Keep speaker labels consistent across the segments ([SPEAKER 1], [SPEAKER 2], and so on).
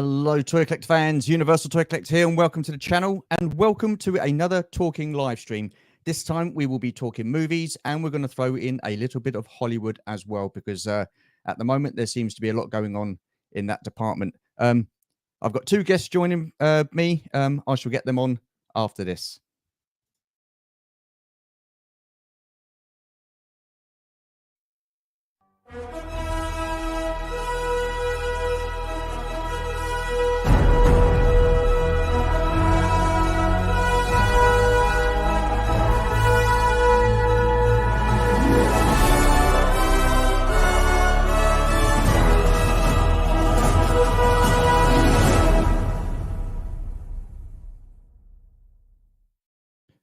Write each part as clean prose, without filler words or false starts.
[SPEAKER 1] Hello, Toy Collect fans. Universal Toy Collect here, and welcome to the channel, and welcome to another talking live stream. This time we will be talking movies, and we're going to throw in a little bit of Hollywood as well, because at the moment there seems to be a lot going on in that department. I've got two guests joining me. I shall get them on after this.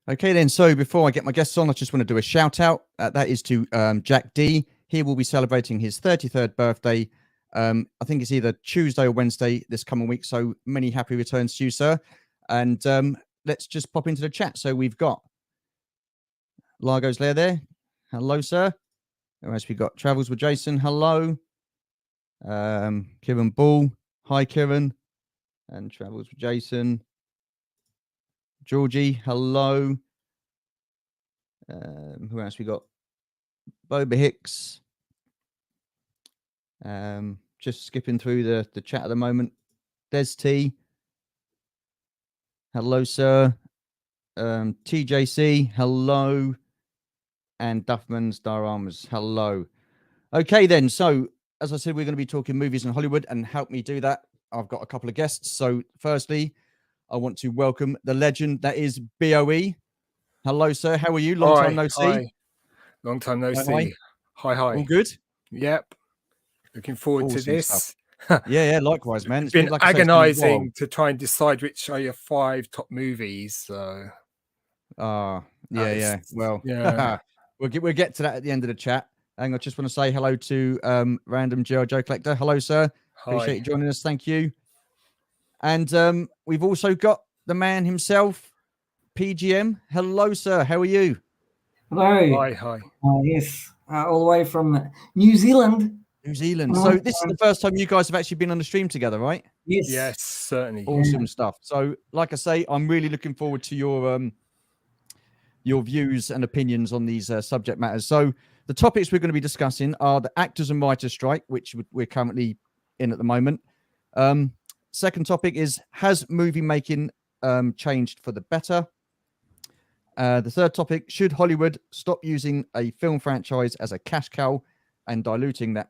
[SPEAKER 1] Okay, then. So before I get my guests on, I just want to do a shout out. That is to Jack D. He will be celebrating his 33rd birthday. I think it's either Tuesday or Wednesday this coming week. So many happy returns to you, sir. And let's just pop into the chat. So we've got Largo's Lair there. Hello, sir. Whereas we got Travels with Jason. Hello. Kieran Ball. Hi, Kieran. And Travels with Jason. Georgie, hello. Who else we got? Boba Hicks. Just skipping through the chat at the moment. Des T. Hello, sir. TJC, hello. And Duffman's Dioramas, hello. Okay, then. So, as I said, we're going to be talking movies in Hollywood, and help me do that, I've got a couple of guests. So, firstly, I want to welcome the legend that is BOE. Hello, sir. How are you? Long time no see.
[SPEAKER 2] Hi. Long time no see. Hi.
[SPEAKER 1] All good?
[SPEAKER 2] Yep. Looking forward to this.
[SPEAKER 1] Yeah, likewise, man.
[SPEAKER 2] It's been like agonizing to try and decide which are your 5 top movies. So.
[SPEAKER 1] Yeah. Well,
[SPEAKER 2] yeah.
[SPEAKER 1] we'll get to that at the end of the chat. And I just want to say hello to Random Joe Collector. Hello, sir.
[SPEAKER 2] Hi.
[SPEAKER 1] Appreciate you joining us. Thank you. And we've also got the man himself, PGM. Hello, sir. How are you?
[SPEAKER 3] Hello.
[SPEAKER 2] Hi.
[SPEAKER 3] Yes, all the way from New Zealand.
[SPEAKER 1] New Zealand. So this is the first time you guys have actually been on the stream together, right?
[SPEAKER 3] Yes,
[SPEAKER 2] certainly.
[SPEAKER 1] Awesome stuff. So, like I say, I'm really looking forward to your views and opinions on these subject matters. So, the topics we're going to be discussing are the actors and writers strike, which we're currently in at the moment. Second topic is, has movie making changed for the better? The third topic, should Hollywood stop using a film franchise as a cash cow and diluting that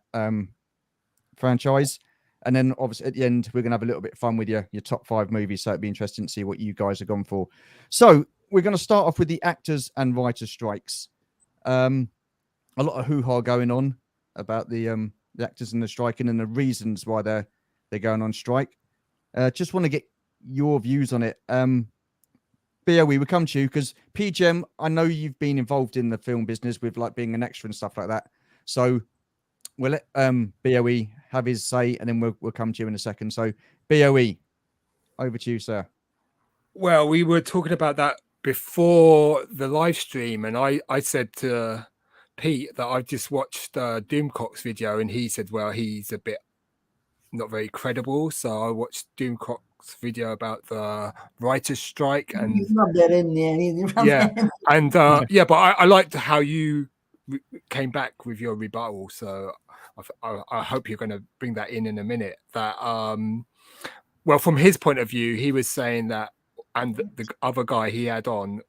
[SPEAKER 1] franchise? And then obviously at the end, we're going to have a little bit of fun with your top 5 movies. So it'd be interesting to see what you guys have gone for. So we're going to start off with the actors and writers strikes. A lot of hoo-ha going on about the actors and the striking and the reasons why they're going on strike. Just want to get your views on it. BOE, we come to you because PGM, I know you've been involved in the film business with like being an extra and stuff like that. So we'll let BOE have his say, and then we'll come to you in a second. So BOE, over to you, sir.
[SPEAKER 2] Well, we were talking about that before the live stream, and I said to Pete that I've just watched Doomcock's video, and he said, well, he's a bit not very credible. So I watched Doomcock's video about the writer's strike, and
[SPEAKER 3] he's not that in there.
[SPEAKER 2] But I liked how you came back with your rebuttal. So I hope you're going to bring that in a minute. That well, from his point of view, he was saying that, and the other guy he had on,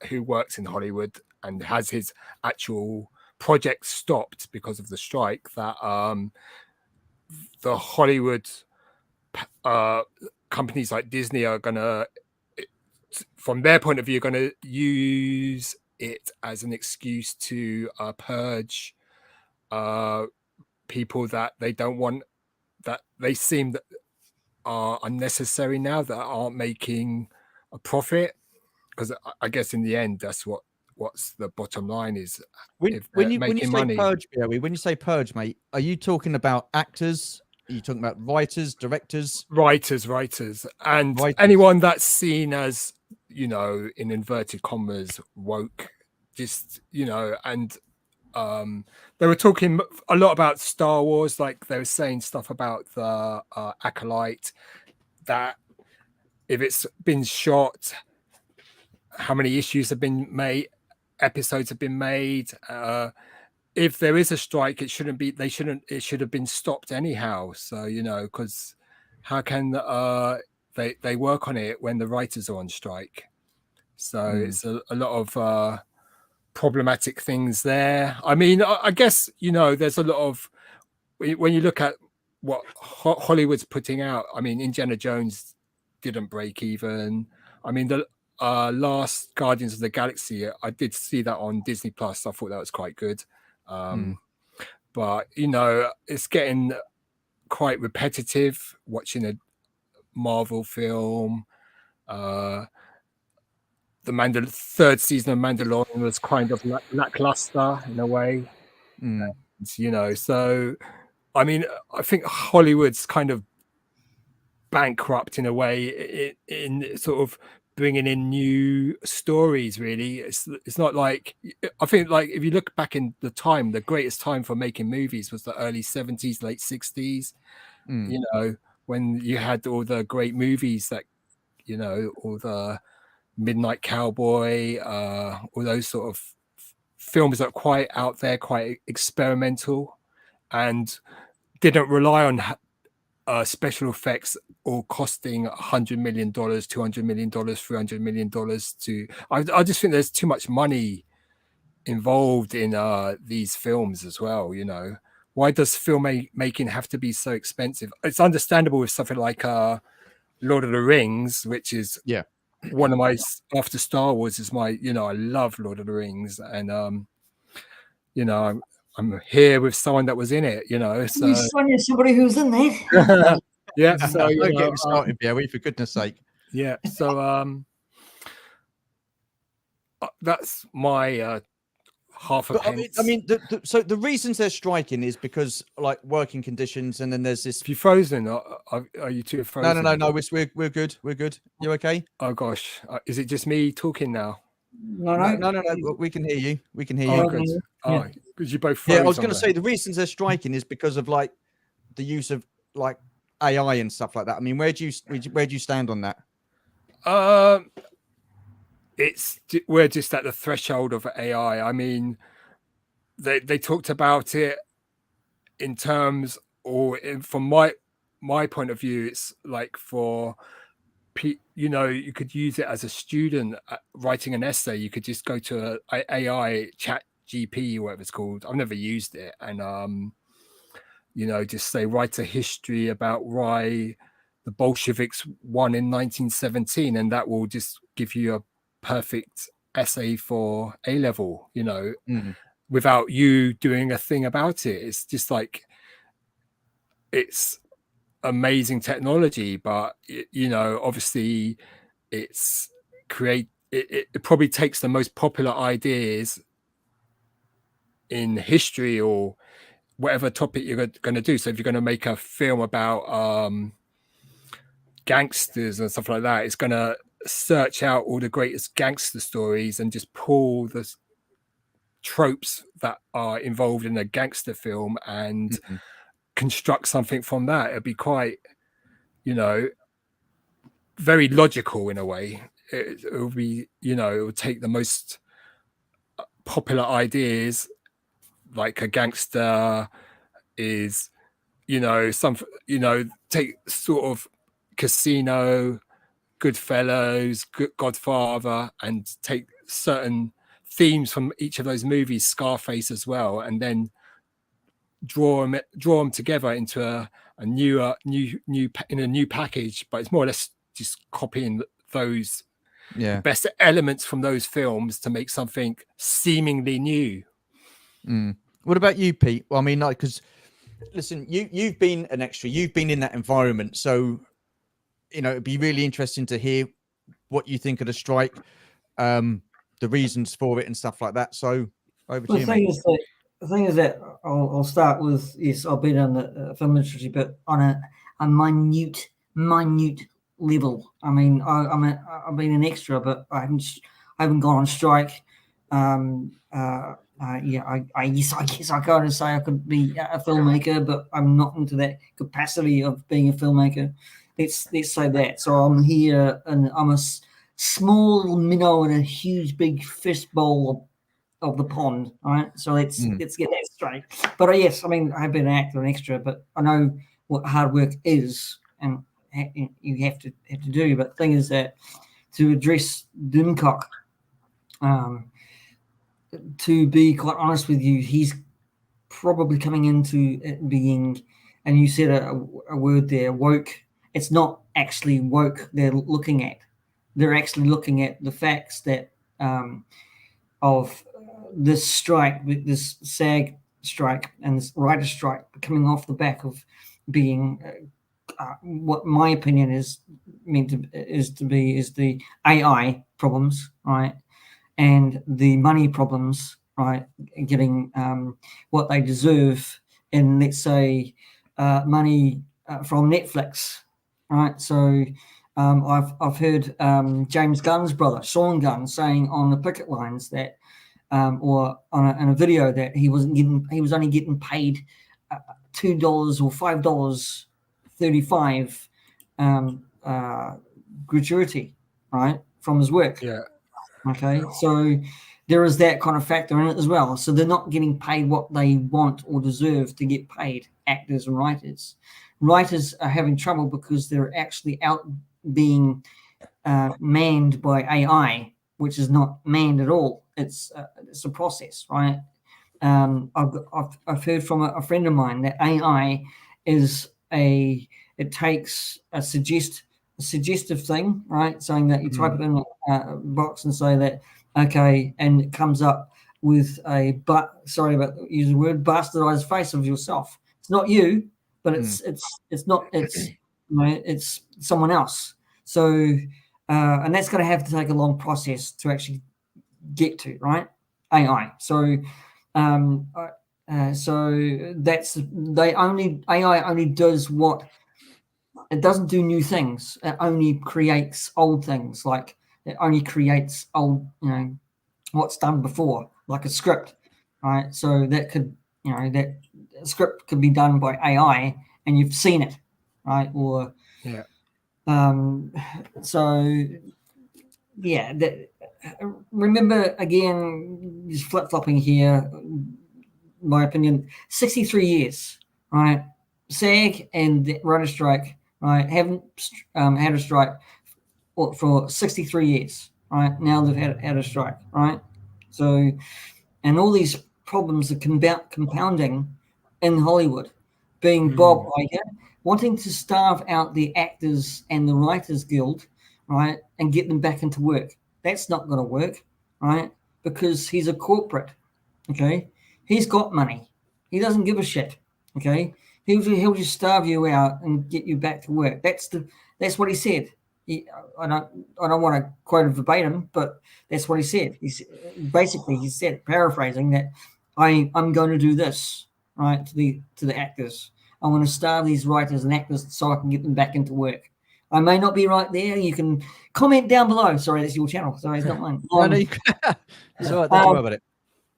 [SPEAKER 2] who works in Hollywood and has his actual project stopped because of the strike, that the Hollywood companies like Disney are gonna, from their point of view, going to use it as an excuse to purge people that they don't want, that they seem that are unnecessary now, that aren't making a profit. Because I guess in the end, that's what's the bottom line is.
[SPEAKER 1] When you say purge, mate, are you talking about actors? Are you talking about writers, directors?
[SPEAKER 2] Writers, and anyone that's seen as, in inverted commas, woke, just, and they were talking a lot about Star Wars, like they were saying stuff about the Acolyte, that if it's been shot, how many issues have been made, episodes have been made. If there is a strike, it shouldn't be. It should have been stopped anyhow. So because how can they work on it when the writers are on strike? So it's a lot of problematic things there. I mean, I guess there's a lot of, when you look at what Hollywood's putting out. I mean, Indiana Jones didn't break even. I mean, the last Guardians of the Galaxy, I did see that on Disney Plus. I thought that was quite good. But it's getting quite repetitive watching a Marvel film. The third season of Mandalorian was kind of lackluster in a way. And, so I mean, I think Hollywood's kind of bankrupt in a way in sort of bringing in new stories. Really, it's not like, I think, like, if you look back in the time, the greatest time for making movies was the early 70s, late 60s. When you had all the great movies that all the Midnight Cowboy, all those sort of films that are quite out there, quite experimental, and didn't rely on special effects or costing $100 million, $200 million, $300 million to. I just think there's too much money involved in these films as well. Why does filmmaking have to be so expensive? It's understandable with something like Lord of the Rings, which is one of my, after Star Wars, is my, I love Lord of the Rings, and I'm here with someone that was in it, so
[SPEAKER 3] somebody who's in there.
[SPEAKER 2] yeah, so
[SPEAKER 1] don't get started, Barry, for goodness sake.
[SPEAKER 2] Yeah, so that's my half a pence.
[SPEAKER 1] I mean, so the reasons they're striking is because, like, working conditions, and then there's this.
[SPEAKER 2] If you're frozen, are you two frozen?
[SPEAKER 1] No, we're good. We're good. You okay?
[SPEAKER 2] Oh gosh, is it just me talking now?
[SPEAKER 1] No. We can hear you. We can hear you.
[SPEAKER 2] Good. Oh, because you both.
[SPEAKER 1] Yeah, I was going to say the reasons they're striking is because of, like, the use of, like, AI and stuff like that. I mean, where do you stand on that?
[SPEAKER 2] We're just at the threshold of AI. I mean, they talked about it in terms, from my point of view, it's like for you could use it as a student writing an essay. You could just go to AI chat GP, whatever it's called. I've never used it, and just say, write a history about why the Bolsheviks won in 1917, and that will just give you a perfect essay for A-level, without you doing a thing about it. It's just like, it's amazing technology, but obviously it probably takes the most popular ideas in history or whatever topic you're going to do. So if you're going to make a film about gangsters and stuff like that, it's going to search out all the greatest gangster stories and just pull the tropes that are involved in a gangster film and construct something from that. It'd be quite, very logical in a way. It will be, it will take the most popular ideas, like a gangster is, take sort of Casino, Goodfellas, Godfather, and take certain themes from each of those movies, Scarface as well, and then draw them together into a new package. But it's more or less just copying those best elements from those films to make something seemingly new.
[SPEAKER 1] What about you, Pete? Well, I mean, like, because listen, you've been an extra, you've been in that environment, so it'd be really interesting to hear what you think of the strike, the reasons for it and stuff like that. So over to you, mate.
[SPEAKER 3] The thing is that I'll start with, yes, I've been in the film industry, but on a minute level. I mean, I've been an extra, but I haven't gone on strike. I guess I kind of say I could be a filmmaker, but I'm not into that capacity of being a filmmaker. Let's say that. So I'm here, and I'm a small minnow in a huge big fishbowl of the pond. All right. So let's get that straight. But yes, I mean, I've been an actor and extra, but I know what hard work is, and you have to do. But the thing is that to address Doomcock, to be quite honest with you, he's probably coming into it being, and you said a word there, woke. It's not actually woke they're looking at. They're actually looking at the facts that of this strike, this SAG strike and this writer strike coming off the back of being what my opinion is meant to is the AI problems, right? And the money problems, right? Getting what they deserve in, let's say, money from Netflix, right? So I've heard James Gunn's brother, Sean Gunn, saying on the picket lines that, or in a video, that he was only getting paid $2 or $5.35 gratuity, right, from his work.
[SPEAKER 2] Yeah.
[SPEAKER 3] Okay, so there is that kind of factor in it as well. So they're not getting paid what they want or deserve to get paid, actors and writers. Writers are having trouble because they're actually out being manned by AI, which is not manned at all. It's a process, right? I've heard from a friend of mine that AI is it takes a suggestive thing, right? Saying that you type it in a box and say that, okay, and it comes up with sorry about using the word, bastardized face of yourself. It's not you, but it's someone else. So and that's going to have to take a long process to actually get to, right? AI. So so that's AI only does what it doesn't do new things. It only creates old things. Like it only creates old, what's done before, like a script, right? So that could, that script could be done by AI, and you've seen it, right? Or
[SPEAKER 2] yeah.
[SPEAKER 3] So yeah, remember again, just flip flopping here. My opinion, 63 years, right? SAG and the writer strike, right, haven't had a strike for 63 years, right? Now they've had a strike, right? So, and all these problems are compounding in Hollywood, being Bob Iger wanting to starve out the actors and the writers guild, right, and get them back into work. That's not going to work, right? Because he's a corporate, okay? He's got money. He doesn't give a shit, okay? He'll just starve you out and get you back to work. That's what he said. I don't want to quote him verbatim, but that's what he said. He said, paraphrasing, that I'm going to do this, right, to the actors. I'm going to starve these writers and actors so I can get them back into work. I may not be right there. You can comment down below. Sorry, that's your channel. Sorry, it's not mine.
[SPEAKER 1] No, you it's all right. Don't worry about it.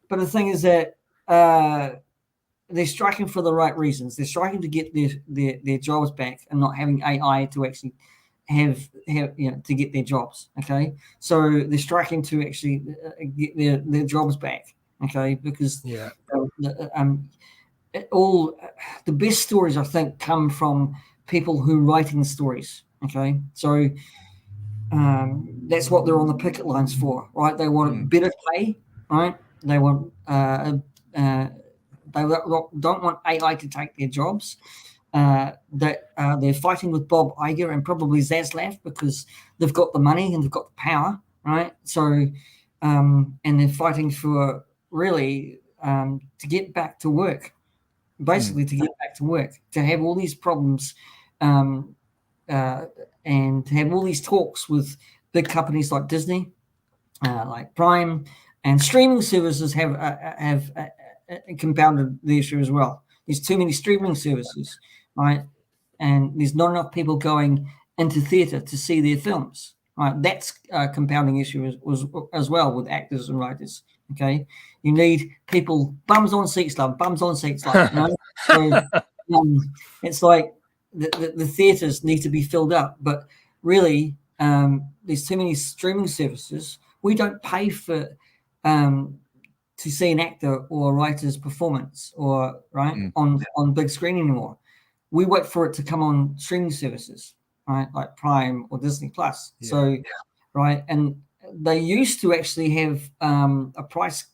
[SPEAKER 3] But the thing is that they're striking for the right reasons. They're striking to get their jobs back and not having AI to actually have to get their jobs. Okay, so they're striking to actually get their jobs back. Okay, because all the best stories, I think, come from people who are writing stories. Okay, so that's what they're on the picket lines for, right? They want better pay, right? They want they don't want AI to take their jobs. They're fighting with Bob Iger and probably Zaslav because they've got the money and they've got the power, right? So and they're fighting for really to get back to work. Basically, to get back to work, to have all these problems, and to have all these talks with big companies like Disney, like Prime, and streaming services have compounded the issue as well. There's too many streaming services, right? And there's not enough people going into theatre to see their films, Right, that's a compounding issue as well with actors and writers. Okay, you need people, bums on seats, love, bums on seats, love. You know? So it's like the theatres need to be filled up, but really, there's too many streaming services. We don't pay for to see an actor or a writer's performance or on big screen anymore. We wait for it to come on streaming services, right, like Prime or Disney Plus. Right, and they used to actually have a price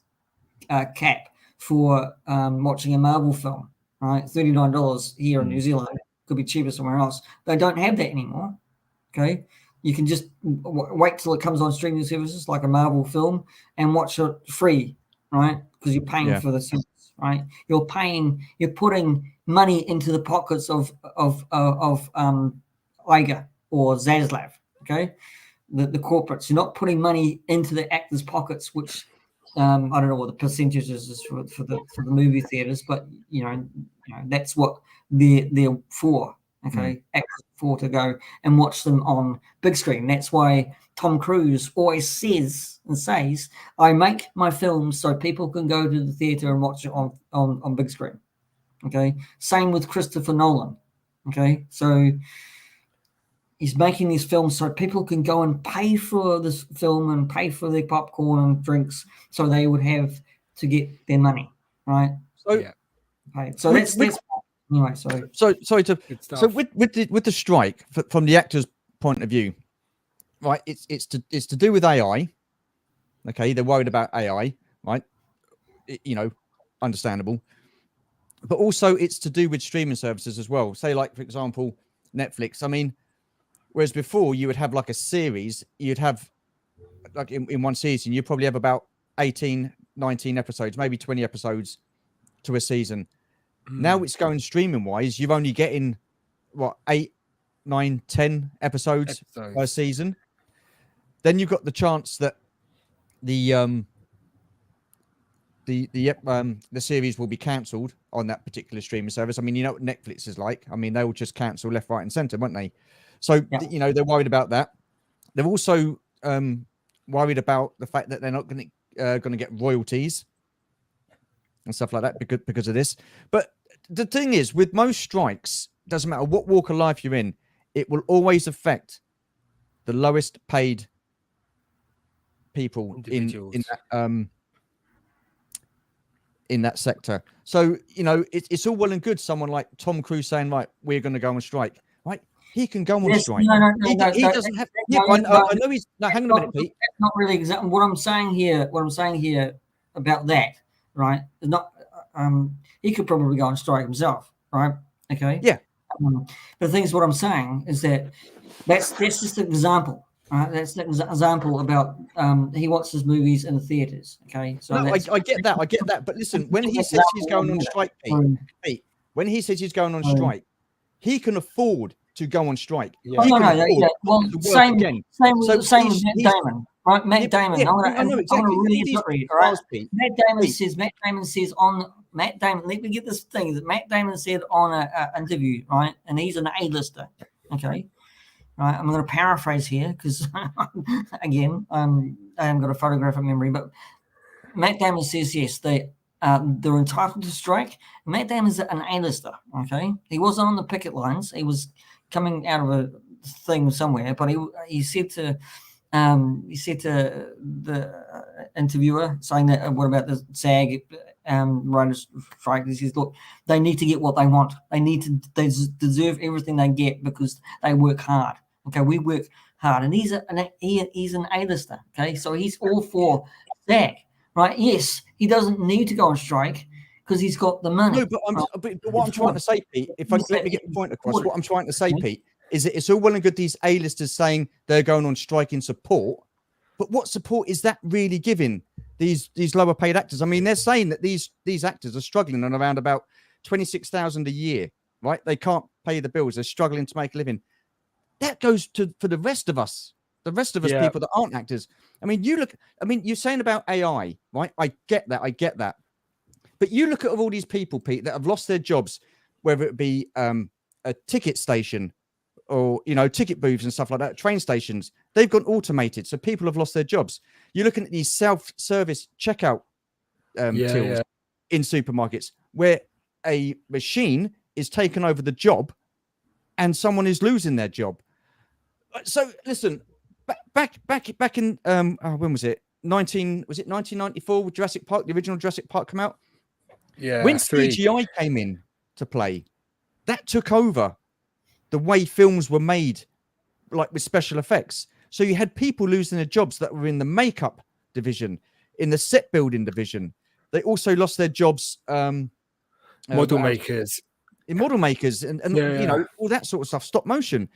[SPEAKER 3] cap for watching a Marvel film, right? $39 here in New Zealand. Could be cheaper somewhere else. They don't have that anymore. Okay, you can just wait till it comes on streaming services like a Marvel film and watch it free, right? Because you're paying for the service, right? You're putting money into the pockets of Iger or Zaslav, okay? The corporates. You're not putting money into the actors' pockets, which I don't know what the percentages is for the movie theaters, but you know that's what they're for. Okay, actors for to go and watch them on big screen. That's why Tom Cruise always says, I make my films so people can go to the theater and watch it on big screen. Okay, same with Christopher Nolan. Okay, so he's making these films so people can go and pay for this film and pay for their popcorn and drinks, so they would have to get their money, right? So that's anyway.
[SPEAKER 1] So with the strike, from the actor's point of view, right? It's to do with AI. Okay, they're worried about AI, right? Understandable. But also it's to do with streaming services as well. Say, like, for example, Netflix. I mean, whereas before you would have like a series, you'd have like in one season, you probably have about 18, 19 episodes, maybe 20 episodes to a season. Now it's going streaming wise, you're only getting 8, 9, 10 episodes per season. Then you've got the chance that the series will be cancelled on that particular streaming service. I mean, you know what Netflix is like. I mean, they will just cancel left, right, and centre, won't they? So they're worried about that. They're also worried about the fact that they're not going to get royalties and stuff like that because of this. But the thing is, with most strikes, doesn't matter what walk of life you're in, it will always affect the lowest paid people in that sector. So it's all well and good. Someone like Tom Cruise saying, "Right, we're going to go on strike." Right? He can go on strike. He doesn't have. I know he's. No, hang on a minute, Pete.
[SPEAKER 3] That's not really exactly what I'm saying here. What I'm saying here about that, right? Not. He could probably go on strike himself, right? Okay.
[SPEAKER 1] Yeah.
[SPEAKER 3] The thing is, what I'm saying is that that's just an example. Right? That's an example about he watches movies in the theaters. Okay. So
[SPEAKER 1] no, I get that. I get that. But listen, when he says he's going on strike, Pete, when he says he's going on strike, he can afford to go on strike.
[SPEAKER 3] Yeah. Well, same with Matt Damon, right? Matt Damon.
[SPEAKER 1] Yeah,
[SPEAKER 3] I'm going to really disagree. Right? Matt Damon says on Matt Damon. Let me get this thing that Matt Damon said on an interview, right? And he's an A-lister. Okay. Right. I'm going to paraphrase here because again, I haven't got a photographic memory, but Matt Damon says yes, they're entitled to strike. Matt Damon's an A-lister. Okay. He wasn't on the picket lines. He was coming out of a thing somewhere, but he said to the interviewer, saying that what about the SAG writers strike? He says, look, they need to get what they want. They deserve everything they get because they work hard. Okay, we work hard, and he's an A-lister. Okay, so he's all for SAG, right? Yes, he doesn't need to go on strike because he's got the money.
[SPEAKER 1] No, but what I'm trying to say, Pete, let me get the point across. What I'm trying to say, Pete, is that it's all well and good these A-listers saying they're going on strike in support, but what support is that really giving these lower paid actors? I mean, they're saying that these actors are struggling on around about 26,000 a year, right? They can't pay the bills. They're struggling to make a living. That goes for the rest of us, people that aren't actors. I mean, you're saying about AI, right? I get that. But you look at all these people, Pete, that have lost their jobs, whether it be a ticket station or ticket booths and stuff like that, train stations, they've gone automated, so people have lost their jobs. You're looking at these self-service checkout tills in supermarkets where a machine is taking over the job and someone is losing their job. So listen, back in when was it? 1994 with Jurassic Park, the original Jurassic Park come out?
[SPEAKER 2] Yeah.
[SPEAKER 1] When CGI came in to play, that took over the way films were made, like with special effects. So you had people losing their jobs that were in the makeup division, in the set building division. They also lost their jobs.
[SPEAKER 2] Model makers.
[SPEAKER 1] In model makers and all that sort of stuff, stop motion.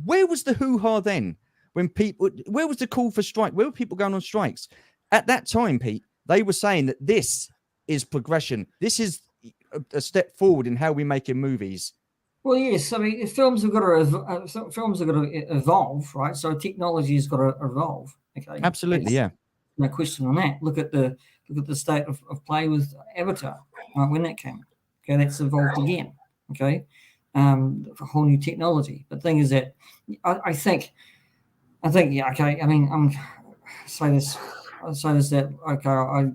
[SPEAKER 1] Where was the hoo-ha then? Where was the call for strike? Where were people going on strikes? At that time, Pete, they were saying that this is progression. This is a step forward in how we make in movies.
[SPEAKER 3] Well, yes. I mean, films have got to evolve, right? So technology has got to evolve. Okay.
[SPEAKER 1] Absolutely, yeah.
[SPEAKER 3] No question on that. Look at the state of play with Avatar, right, when that came. Okay, that's evolved again. Okay, for whole new technology. But the thing is that I think, yeah. Okay, I mean, I'll say this that okay,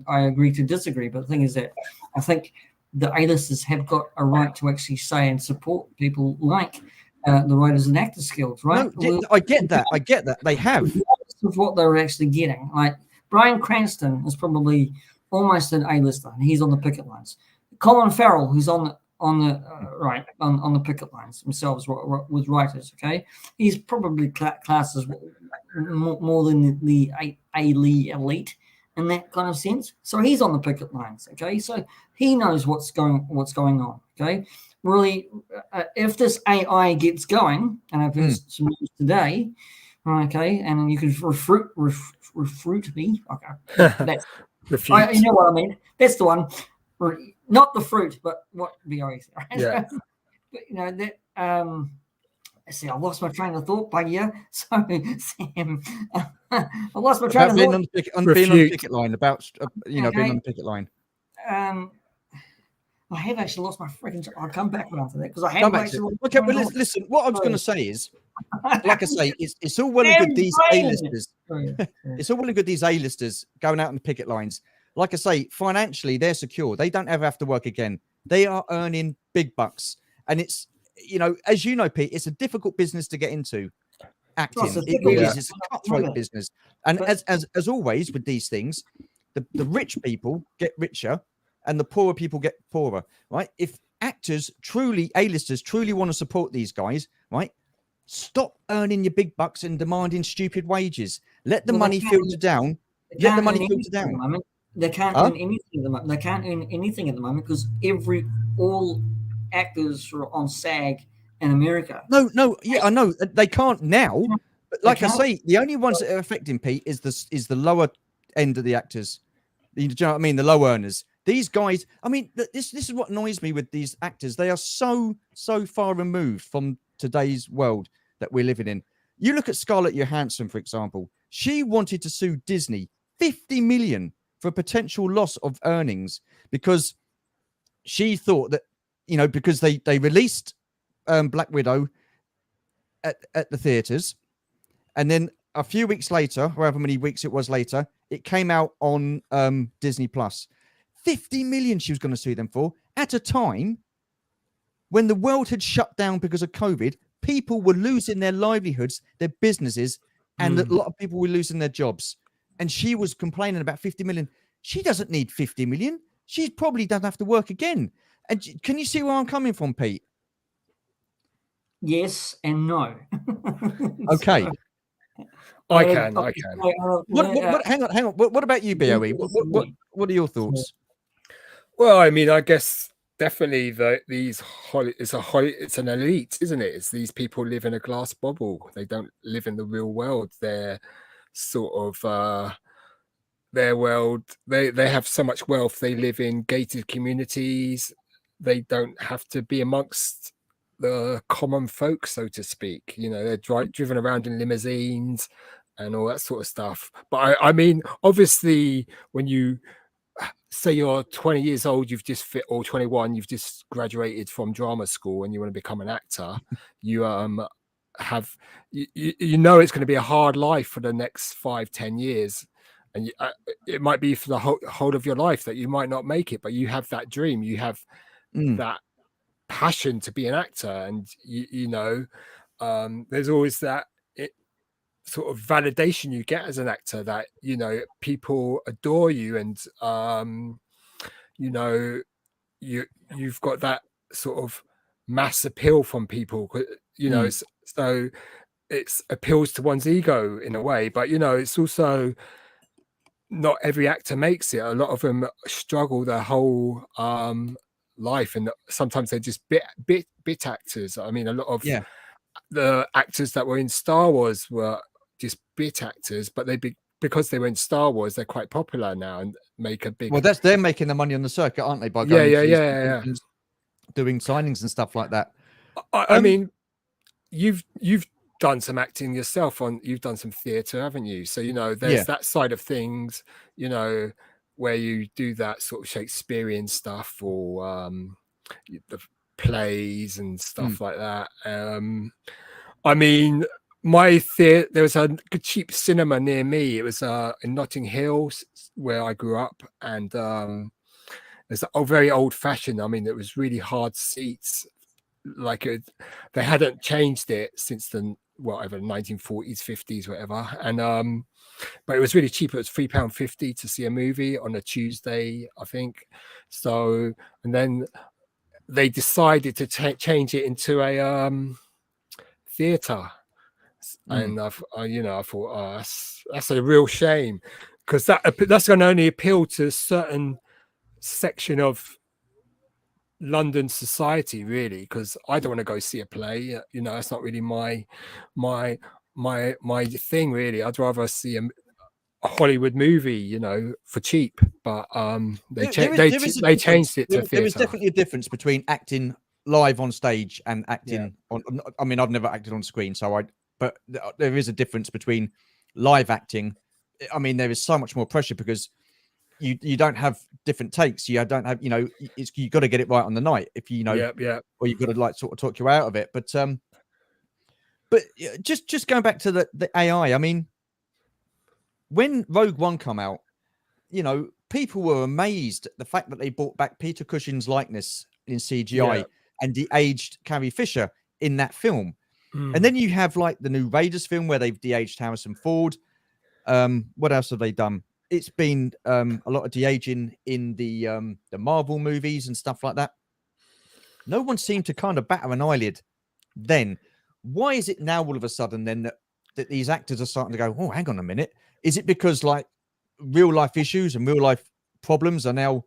[SPEAKER 3] I agree to disagree. But the thing is that I think the A-listers have got a right to actually say and support people like the Writers and Actors Guild, right?
[SPEAKER 1] No, I get that. They have.
[SPEAKER 3] Of what they're actually getting. Like Bryan Cranston is probably almost an A-lister, and he's on the picket lines. Colin Farrell, who's on the picket lines themselves with writers. Okay, he's probably classed as more than the elite in that kind of sense. So he's on the picket lines. Okay, so he knows what's going on. Okay, really, if this AI gets going, and I've heard some news today. Okay, and you can refute me. Okay, that's you know what I mean. That's the one. Not the fruit, but what BRE. Right?
[SPEAKER 2] Yeah.
[SPEAKER 3] But that. See, I lost my train of thought, but yeah. So, Sam, I lost my train of thought.
[SPEAKER 1] Being on the picket line, being on the picket line.
[SPEAKER 3] I have actually lost my freaking. I'll come back around to that because I have actually.
[SPEAKER 1] Okay, but listen. What I was going to say is, like I say, it's all well and good these A-listers. It's all well and good these A-listers going out on the picket lines. Like I say, financially they're secure. They don't ever have to work again. They are earning big bucks, and it's as you know, Pete, it's a difficult business to get into. Acting, it really is. It's a cutthroat business, and as always with these things, the rich people get richer. And the poorer people get poorer, right? If actors A-listers truly want to support these guys, right? Stop earning your big bucks and demanding stupid wages. Let the money filter down. Let the money filter down.
[SPEAKER 3] They can't earn anything at the moment. They can't earn anything at the moment because all actors are on SAG in America.
[SPEAKER 1] No, yeah, I know they can't now. But like I say, the only ones that are affecting Pete is the lower end of the actors. Do you know what I mean? The low earners. These guys, I mean, this is what annoys me with these actors. They are so far removed from today's world that we're living in. You look at Scarlett Johansson, for example. She wanted to sue Disney 50 million for potential loss of earnings because she thought that, because they released Black Widow at the theaters, and then a few weeks later, however many weeks it was later, it came out on Disney Plus. 50 million she was going to sue them for at a time when the world had shut down because of COVID. People were losing their livelihoods, their businesses, and a lot of people were losing their jobs. And she was complaining about 50 million. She doesn't need 50 million. She probably doesn't have to work again. And can you see where I'm coming from, Pete?
[SPEAKER 3] Yes and no.
[SPEAKER 1] Okay.
[SPEAKER 2] I can.
[SPEAKER 1] Hang on. What about you, BOE? What are your thoughts?
[SPEAKER 2] Well, I mean, I guess definitely it's an elite, isn't it? It's these people live in a glass bubble. They don't live in the real world. They're sort of their world. They have so much wealth. They live in gated communities. They don't have to be amongst the common folk, so to speak. They're driven around in limousines and all that sort of stuff. But I mean, obviously, when you say you're 20 years old, or 21, you've just graduated from drama school and you want to become an actor, you have you know it's going to be a hard life for the next 5-10 years, and it might be for the whole of your life that you might not make it, but you have that dream, you have that passion to be an actor, and you know there's always that sort of validation you get as an actor, that you know people adore you, and you know you've got that sort of mass appeal from people, you know. So it appeals to one's ego in a way, but you know it's also not every actor makes it. A lot of them struggle their whole life, and sometimes they're just bit actors. I mean, a lot of the actors that were in Star Wars were just bit actors, but because they were in Star Wars, they're quite popular now and make a big.
[SPEAKER 1] Well, they're making the money on the circuit, aren't they? By going doing signings and stuff like that.
[SPEAKER 2] I mean, you've done some acting yourself, you've done some theatre, haven't you? So you know there's that side of things, you know, where you do that sort of Shakespearean stuff, or the plays and stuff like that. I mean, there was a good cheap cinema near me. It was in Notting Hill, where I grew up, and it's very old fashioned. I mean, it was really hard seats, like they hadn't changed it since the 1940s, 50s, whatever. And but it was really cheap. It was £3.50 to see a movie on a Tuesday, I think. So, and then they decided to change it into a theatre. And I thought, that's a real shame, because that's going to only appeal to a certain section of London society, really, because I don't want to go see a play. You know, it's not really my thing, really. I'd rather see a Hollywood movie, you know, for cheap. But they changed it to theatre.
[SPEAKER 1] There is definitely a difference between acting live on stage and acting on. I mean, I've never acted on screen, but there is a difference between live acting. I mean, there is so much more pressure because you don't have different takes. You don't have, you know, you got to get it right on the night. If you know, or you've got to like sort of talk you out of it. But just going back to the AI. I mean, when Rogue One come out, you know, people were amazed at the fact that they brought back Peter Cushing's likeness in CGI and de-aged Carrie Fisher in that film. And then you have like the new Raiders film where they've de-aged Harrison Ford. What else have they done? It's been a lot of de-aging in the Marvel movies and stuff like that. No one seemed to kind of batter an eyelid then. Why is it now all of a sudden then that these actors are starting to go, oh, hang on a minute? Is it because like real life issues and real life problems are now,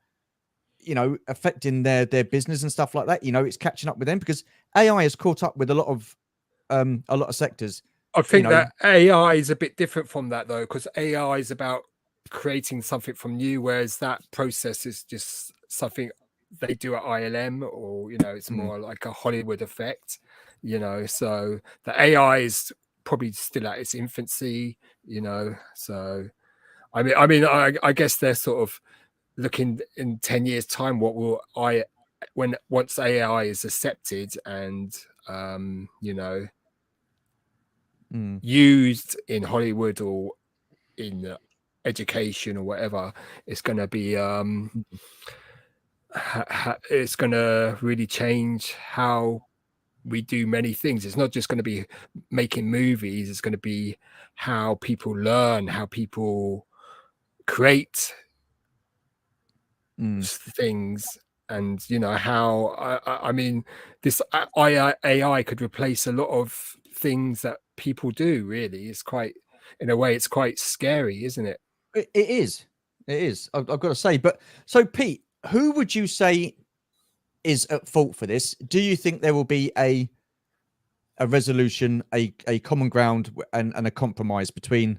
[SPEAKER 1] you know, affecting their business and stuff like that? You know, it's catching up with them because AI has caught up with a lot of sectors.
[SPEAKER 2] I think that AI is a bit different from that, though, because AI is about creating something from new, whereas that process is just something they do at ILM, or, you know, it's more like a Hollywood effect, you know. So the AI is probably still at its infancy, you know. So I guess they're sort of looking in 10 years time, what will once AI is accepted and you know, used in Hollywood or in education or whatever, it's going to be it's going to really change how we do many things. It's not just going to be making movies, it's going to be how people learn, how people create things. And you know how I mean, this AI could replace a lot of things that people do. Really, it's quite, in a way, it's quite scary, isn't it?
[SPEAKER 1] It is. I've got to say. But so, Pete, who would you say is at fault for this? Do you think there will be a resolution, a common ground, and a compromise between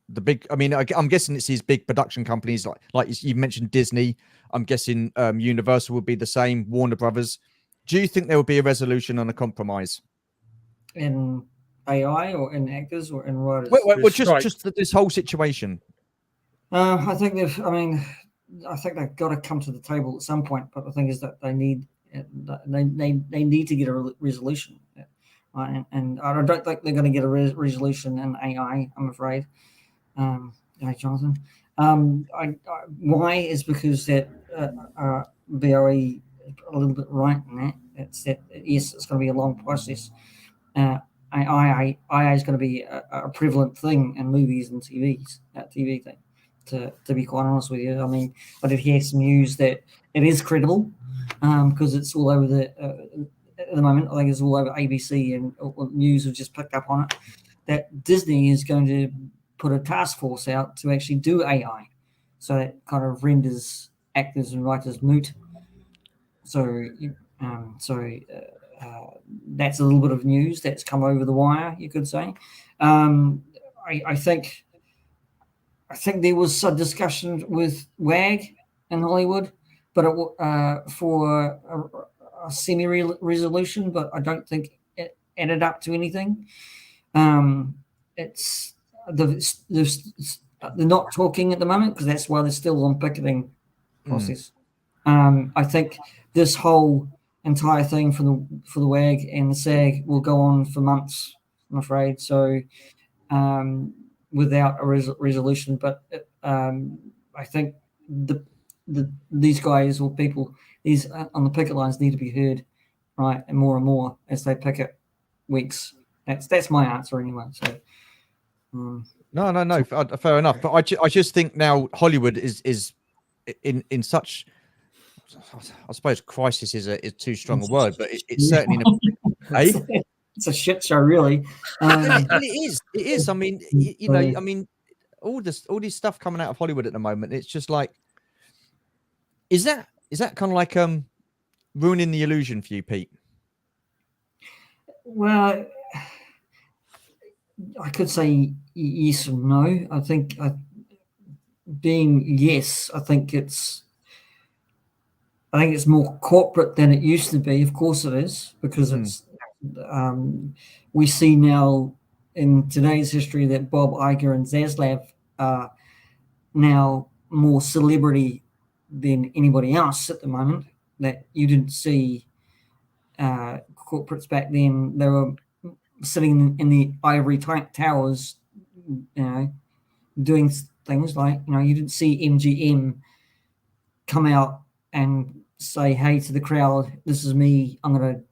[SPEAKER 1] the big? I mean, I'm guessing it's these big production companies, like you mentioned, Disney. I'm guessing Universal would be the same, Warner Brothers. Do you think there will be a resolution and a compromise
[SPEAKER 3] in AI or in actors or in writers?
[SPEAKER 1] Well, just this whole situation.
[SPEAKER 3] I think they've got to come to the table at some point. But the thing is that they need to get a resolution. right? And I don't think they're going to get a resolution in AI. I'm afraid, Jonathan. Why is because that BOE a little bit right in that. It's that yes, it's going to be a long process. AI is going to be a prevalent thing in movies and TV thing. To be quite honest with you, I mean, I did hear some news that it is credible because it's all over at the moment. I think it's all over ABC and news have just picked up on it. That Disney is going to put a task force out to actually do AI, so it kind of renders actors and writers moot. So that's a little bit of news that's come over the wire, you could say. I think there was some discussion with WAG in Hollywood, but for a semi-resolution, but I don't think it added up to anything. It's they're not talking at the moment because that's why they're still on picketing process. I think this whole entire thing for the WAG and the SAG will go on for months, I'm afraid. So without a resolution, but I think these guys or people these on the picket lines need to be heard, right, and more as they picket weeks. That's my answer anyway. So.
[SPEAKER 1] No, fair enough. But I just think now Hollywood is in such, I suppose crisis is too strong a word, but it's certainly
[SPEAKER 3] it's a shit show, really.
[SPEAKER 1] It is. I mean, you know, I mean, all this stuff coming out of Hollywood at the moment, it's just like, is that kind of like ruining the illusion for you, Pete?
[SPEAKER 3] Well, I could say yes and no. I think being yes, I think it's more corporate than it used to be. Of course it is, because it's we see now in today's history that Bob Iger and Zaslav are now more celebrity than anybody else at the moment. That you didn't see corporates back then. They were sitting in the ivory towers, you know, doing things like, you know, you didn't see MGM come out and say, hey, to the crowd, this is me, I'm going to,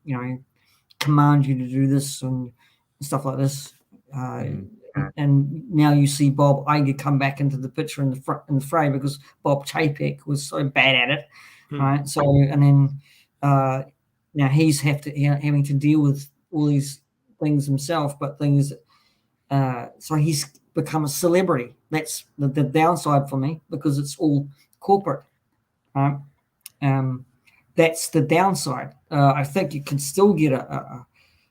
[SPEAKER 3] you know, command you to do this and stuff like this. And now you see Bob Iger come back into the picture in the fray because Bob Chapek was so bad at it, right? So, and then now he's having to deal with all these things himself, but things. So he's become a celebrity. That's the downside for me because it's all corporate. Right? That's the downside. I think you can still get I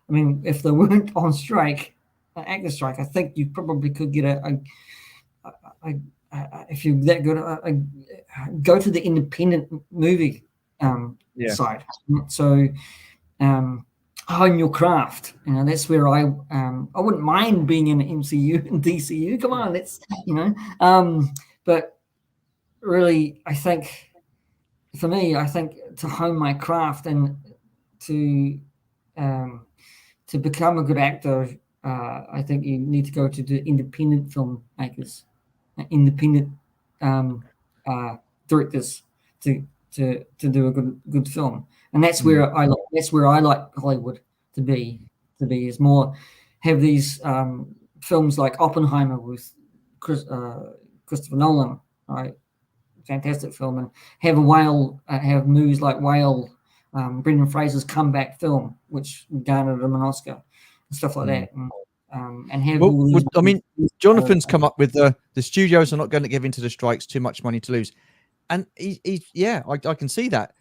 [SPEAKER 3] mean, if they weren't on strike, actor strike, I think you probably could get if you're that good, go to the independent movie side. So hone your craft. You know, that's where I wouldn't mind being in MCU and DCU. Come on, that's, you know. But really, I think for me, I think to hone my craft and to become a good actor, I think you need to go to the independent filmmakers, independent directors to do a good film, and that's where I like Hollywood to be is more have these films like Oppenheimer with Christopher Nolan, right? Fantastic film, and have movies like Whale, Brendan Fraser's comeback film, which garnered him an Oscar and stuff like that. And have all these.
[SPEAKER 1] I mean, Jonathan's come up with the studios are not going to give into the strikes, too much money to lose, and I can see that.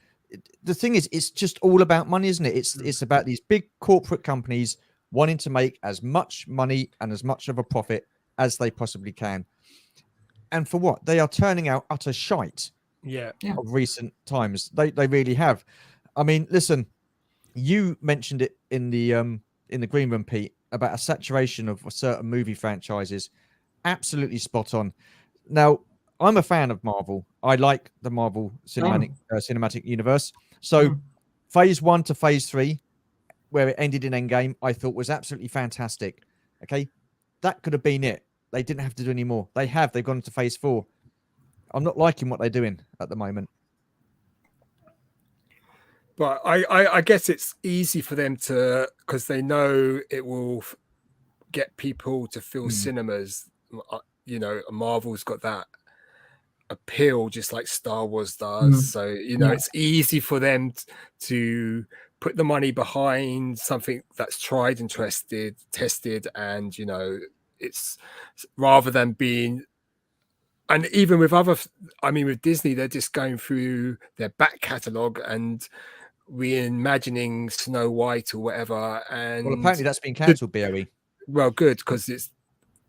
[SPEAKER 1] The thing is, it's just all about money, isn't it? It's about these big corporate companies wanting to make as much money and as much of a profit as they possibly can. And for what? They are turning out utter shite of recent times. They really have. I mean, listen, you mentioned it in the green room, Pete, about a saturation of certain movie franchises. Absolutely spot on. Now, I'm a fan of Marvel. I like the Marvel cinematic universe. So phase 1 to phase 3, where it ended in Endgame, I thought was absolutely fantastic. Okay, that could have been it. They didn't have to do any more. They've gone into phase 4. I'm not liking what they're doing at the moment.
[SPEAKER 2] But I guess it's easy for them to, because they know it will get people to fill cinemas. You know, Marvel's got that appeal just like Star Wars does. So, you know, it's easy for them to put the money behind something that's tried and tested, and, you know, it's rather than being, and even with with Disney, they're just going through their back catalogue and reimagining Snow White or whatever. And
[SPEAKER 1] well, apparently that's been cancelled, BOE.
[SPEAKER 2] Well, good, because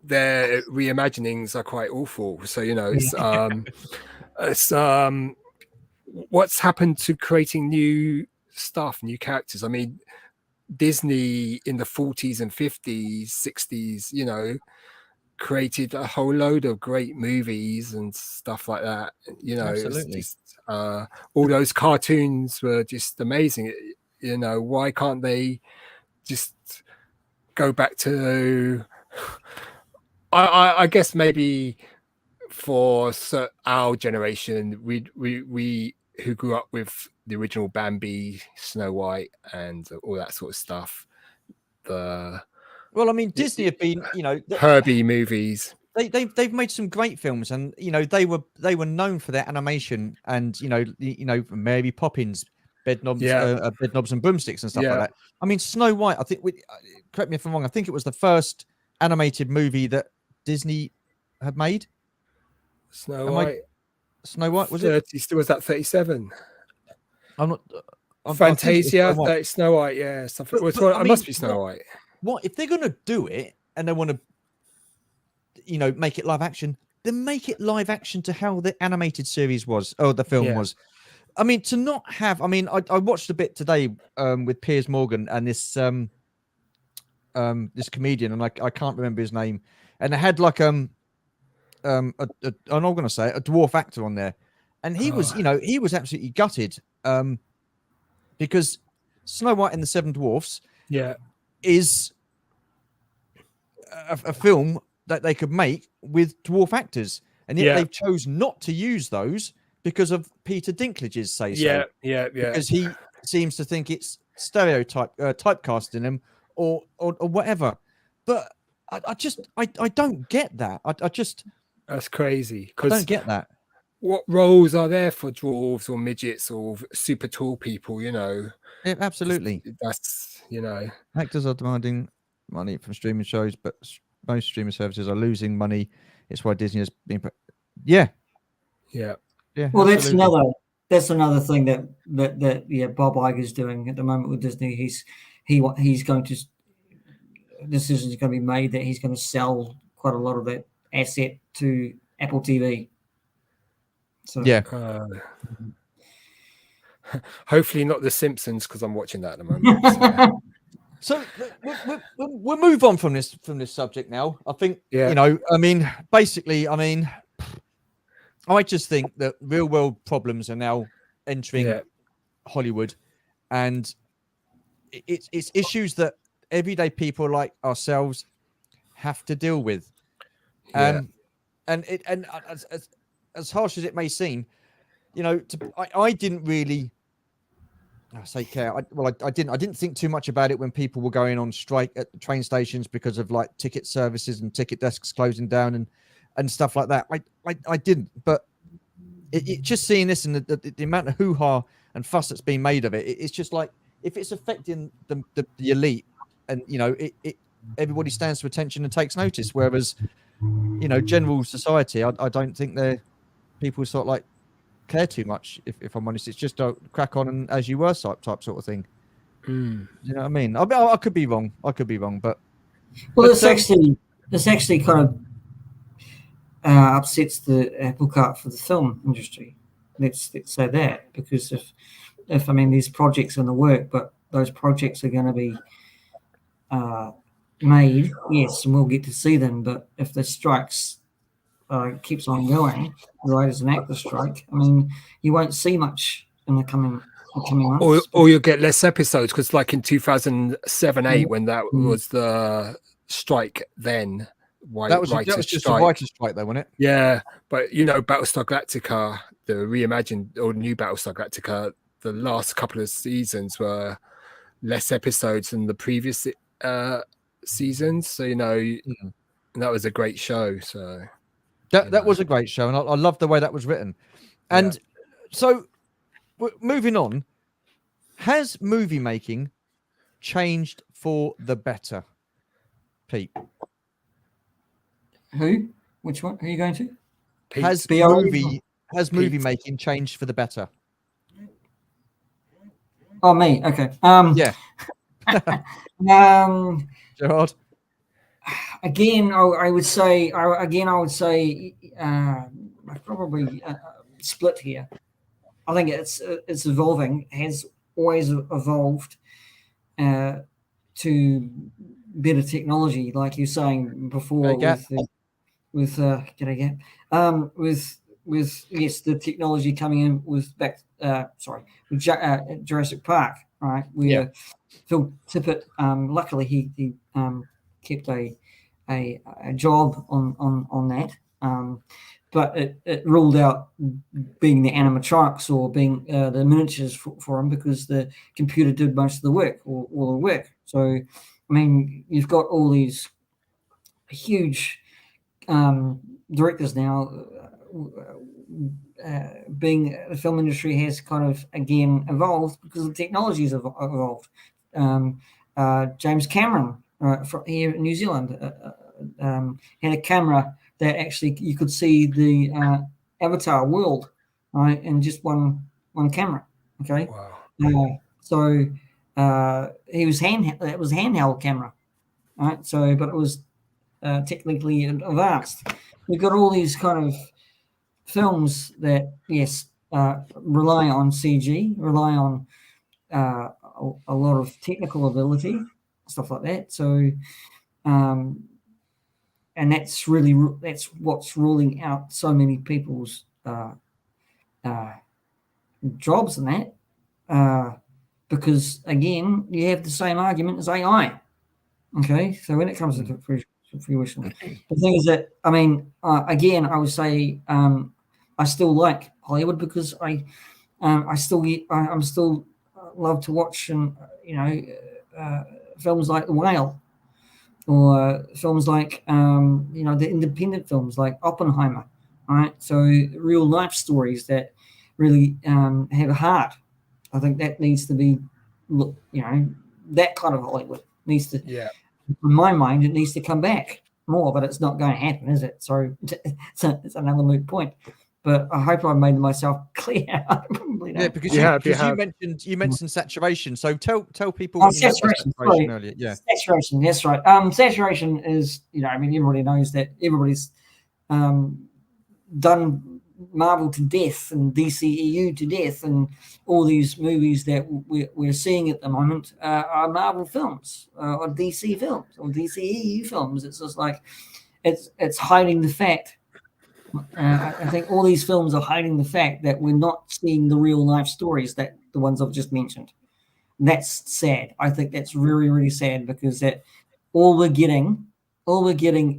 [SPEAKER 2] their reimaginings are quite awful. So, you know, it's what's happened to creating new stuff, new characters. I mean, Disney in the 40s and 50s, 60s, you know, created a whole load of great movies and stuff like that. You know,
[SPEAKER 1] Absolutely.
[SPEAKER 2] it's just, all those cartoons were just amazing. You know, why can't they just go back to, I guess maybe for our generation, we who grew up with the original Bambi, Snow White, and all that sort of stuff.
[SPEAKER 1] Well, I mean, Disney have been, you know,
[SPEAKER 2] Herbie movies.
[SPEAKER 1] They've made some great films, and you know they were known for their animation, and you know Mary Poppins, Bedknobs and Broomsticks and stuff like that. I mean, Snow White. I think, correct me if I'm wrong, I think it was the first animated movie that Disney had made.
[SPEAKER 2] Snow White
[SPEAKER 1] was it?
[SPEAKER 2] Was that 37?
[SPEAKER 1] I'm not.
[SPEAKER 2] Fantasia, Snow White, yeah, something. It must be Snow White.
[SPEAKER 1] What if they're going to do it and they want to, you know, make it live action? Then make it live action to how the animated series was, or the film was. I mean, to not have. I mean, I watched a bit today with Piers Morgan and this this comedian, and I can't remember his name, and it had like I'm not going to say it, a dwarf actor on there, and he was, you know, he was absolutely gutted because Snow White and the Seven Dwarfs is a film that they could make with dwarf actors, and yet they've chose not to use those because of Peter Dinklage's say-so. Because he seems to think it's typecasting him or whatever. But I don't get that.
[SPEAKER 2] That's crazy.
[SPEAKER 1] I don't get that.
[SPEAKER 2] What roles are there for dwarves or midgets or super tall people? You know,
[SPEAKER 1] absolutely.
[SPEAKER 2] That's, you know,
[SPEAKER 1] actors are demanding money from streaming shows, but most streaming services are losing money. It's why Disney has been. Yeah.
[SPEAKER 3] Well, absolutely. that's another thing that Bob Iger's doing at the moment with Disney. He's going to, decisions are going to be made that he's going to sell quite a lot of that asset to Apple TV. So
[SPEAKER 2] hopefully not The Simpsons, because I'm watching that at the moment.
[SPEAKER 1] So we'll move on from this subject now. I think, you know, I mean, basically, I mean, I just think that real world problems are now entering Hollywood, and it's issues that everyday people like ourselves have to deal with. And as harsh as it may seem, you know, I didn't really. I say care. I didn't think too much about it when people were going on strike at the train stations because of like ticket services and ticket desks closing down and stuff like that. I didn't, but it just seeing this and the amount of hoo-ha and fuss that's been made of it, it's just like, if it's affecting the elite, and you know, it everybody stands to attention and takes notice, whereas, you know, general society, I don't think people sort of like care too much, if I'm honest. It's just a crack on and as you were type sort of thing. You know what I mean? I could be wrong. But
[SPEAKER 3] this actually kind of upsets the apple cart for the film industry. Let's say that, because if I mean, these projects in the work, but those projects are going to be made, yes, and we'll get to see them. But if the strikes keeps on going, right, as an actor strike, I mean, you won't see much in the coming coming months.
[SPEAKER 2] Or you'll get less episodes, because like in 2007-8, when that
[SPEAKER 3] Mm.
[SPEAKER 2] was the strike, then
[SPEAKER 1] That was
[SPEAKER 2] writers'
[SPEAKER 1] just
[SPEAKER 2] strike.
[SPEAKER 1] a writer's strike, though, wasn't it?
[SPEAKER 2] Yeah, but you know, Battlestar Galactica, the reimagined or new Battlestar Galactica, the last couple of seasons were less episodes than the previous seasons. So you know, that was a great show. So
[SPEAKER 1] that was a great show, and I love the way that was written. And so, moving on, has movie making changed for the better, Pete?
[SPEAKER 3] Who? Which one? Who are you going to?
[SPEAKER 2] Pete,
[SPEAKER 1] Has movie making changed for the better?
[SPEAKER 3] Oh, me. Okay.
[SPEAKER 1] Yeah. Gerard.
[SPEAKER 3] Again, I would say. I probably split here. I think it's evolving. Has always evolved to better technology, like you're saying before. With yes, the technology coming in with Jurassic Park, right? Where Phil Tippett, luckily he kept a job on that, but it ruled out being the animatronics or being the miniatures for him, because the computer did most of the work, or all the work. So, I mean, you've got all these huge directors now. Being the film industry has kind of again evolved because the technology has evolved. James Cameron here in New Zealand had a camera that actually you could see the Avatar world, right, in just one camera. Okay.
[SPEAKER 2] Wow.
[SPEAKER 3] So he was it was a handheld camera, right? So, but it was technically advanced. We've got all these kind of films that rely on CG, rely on a lot of technical ability, stuff like that. So, and that's what's ruling out so many people's jobs in that, because again, you have the same argument as AI. Okay, so when it comes to fruition, the thing is that, I mean, again, I would say I still like Hollywood, because I still love to watch, and films like The Whale, or films like the independent films like Oppenheimer, right? So real life stories that really have a heart. I think that needs to be, that kind of Hollywood needs to.
[SPEAKER 2] Yeah.
[SPEAKER 3] In my mind, it needs to come back more, but it's not going to happen, is it? So it's another moot point. But I hope I made myself clear. Probably not.
[SPEAKER 1] Yeah, because you mentioned saturation. So tell people what you meant by saturation earlier. Yeah,
[SPEAKER 3] saturation. That's right. Saturation is, I mean, everybody knows that everybody's done Marvel to death and DCEU to death, and all these movies that we're seeing at the moment are Marvel films, or DC films, or DCEU films. It's just like it's hiding the fact. I think all these films are hiding the fact that we're not seeing the real life stories, that the ones I've just mentioned. And that's sad. I think that's really, really sad, because that all we're getting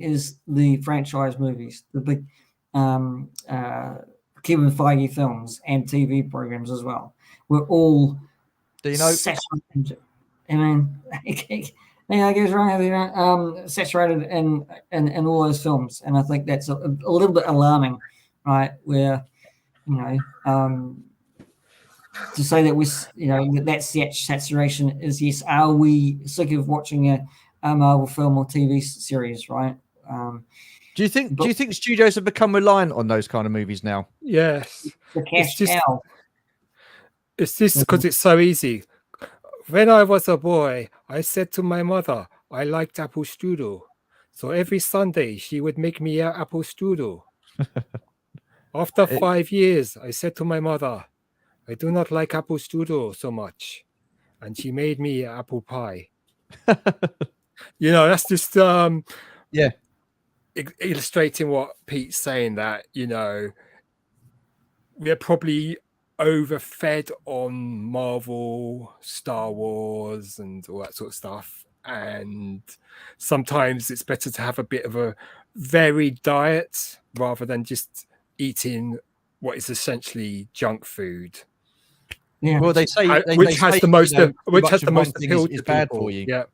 [SPEAKER 3] is the franchise movies, the big Kevin Feige films and TV programs as well. We're all saturated. I mean, I guess wrong. Saturated in all those films, and I think that's a little bit alarming, right? Where to say that that saturation is, yes. Are we sick of watching a Marvel film or TV series, right?
[SPEAKER 1] Do you think studios have become reliant on those kind of movies now?
[SPEAKER 2] Yes.
[SPEAKER 3] The cash cow.
[SPEAKER 2] It's just because it's so easy. When I was a boy, I said to my mother, I liked apple strudel. So every Sunday, she would make me apple strudel. After 5 years, I said to my mother, I do not like apple strudel so much. And she made me apple pie. That's just illustrating what Pete's saying, that we're probably overfed on Marvel, Star Wars, and all that sort of stuff. And sometimes it's better to have a bit of a varied diet rather than just eating what is essentially junk food.
[SPEAKER 3] Yeah.
[SPEAKER 1] Well, they say
[SPEAKER 2] Which has the most appeal
[SPEAKER 1] is
[SPEAKER 2] to
[SPEAKER 1] bad
[SPEAKER 2] people.
[SPEAKER 1] for you.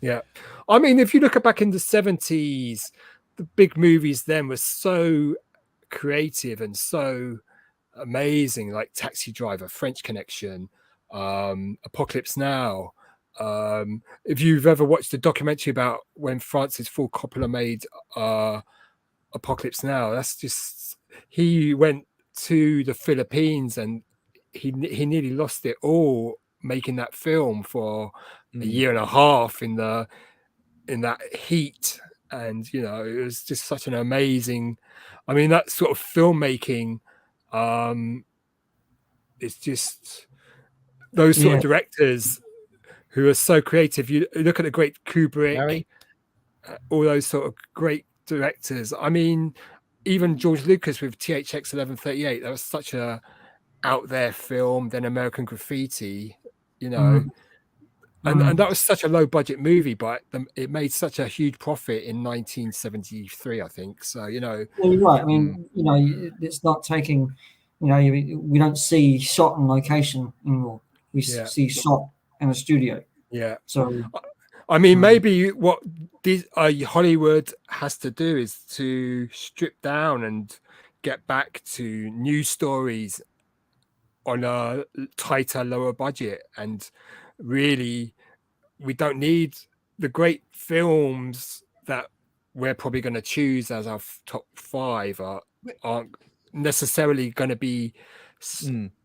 [SPEAKER 2] Yeah. I mean, if you look at back in the 70s, the big movies then were so creative and so amazing, like Taxi Driver, French Connection, Apocalypse Now. If you've ever watched a documentary about when Francis Ford Coppola made Apocalypse Now, that's just, he went to the Philippines and he nearly lost it all making that film for a year and a half in that heat. And you know, it was just such an amazing, I mean, that sort of filmmaking, it's just those sort of directors who are so creative. You look at the great Kubrick, all those sort of great directors. I mean, even George Lucas with THX 1138, that was such a out there film. Then American Graffiti, you know, and that was such a low budget movie, but it made such a huge profit in 1973, I think. So, you know,
[SPEAKER 3] well, you're right. I mean, you know, it's not taking, you know, we don't see shot on location anymore. We see shot in a studio.
[SPEAKER 2] Yeah.
[SPEAKER 3] So,
[SPEAKER 2] I mean, maybe what Hollywood has to do is to strip down and get back to news stories on a tighter, lower budget. And really, we don't need the great films that we're probably going to choose as our top 5 aren't necessarily going to be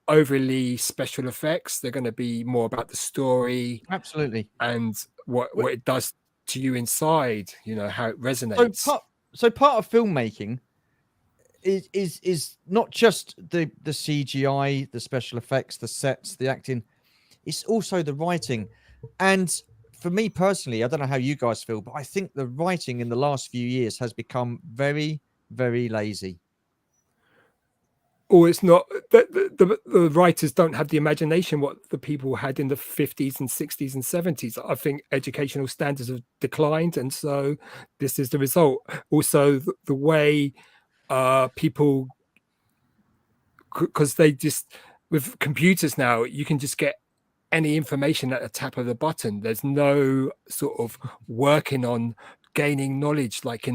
[SPEAKER 2] overly special effects. They're going to be more about the story,
[SPEAKER 1] absolutely,
[SPEAKER 2] and what it does to you inside, you know, how it resonates.
[SPEAKER 1] So part of filmmaking is not just the CGI, the special effects, the sets, the acting. It's also the writing. And for me personally, I don't know how you guys feel, but I think the writing in the last few years has become very, very lazy.
[SPEAKER 2] Or it's not that the writers don't have the imagination what the people had in the 50s and 60s and 70s. I think educational standards have declined, and so this is the result. Also, the way people, because they just, with computers now, you can just get any information at the tap of the button. There's no sort of working on gaining knowledge like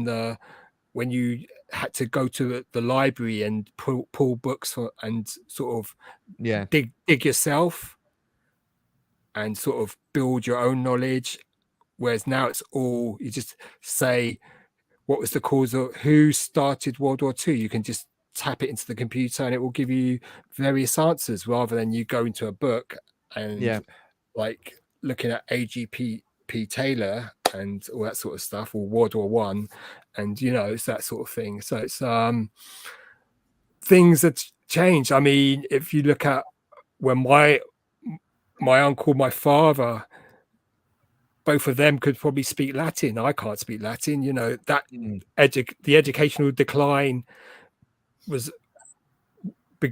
[SPEAKER 2] when you had to go to the library and pull books and sort of dig yourself and sort of build your own knowledge. Whereas now it's all, you just say, what was the cause of, who started World War II? You can just tap it into the computer and it will give you various answers, rather than you go into a book and like looking at AGP Taylor and all that sort of stuff, or World War One, and you know, it's that sort of thing. So it's things that change. I mean, if you look at when my uncle, my father, both of them could probably speak Latin. I can't speak Latin. You know, that the educational decline was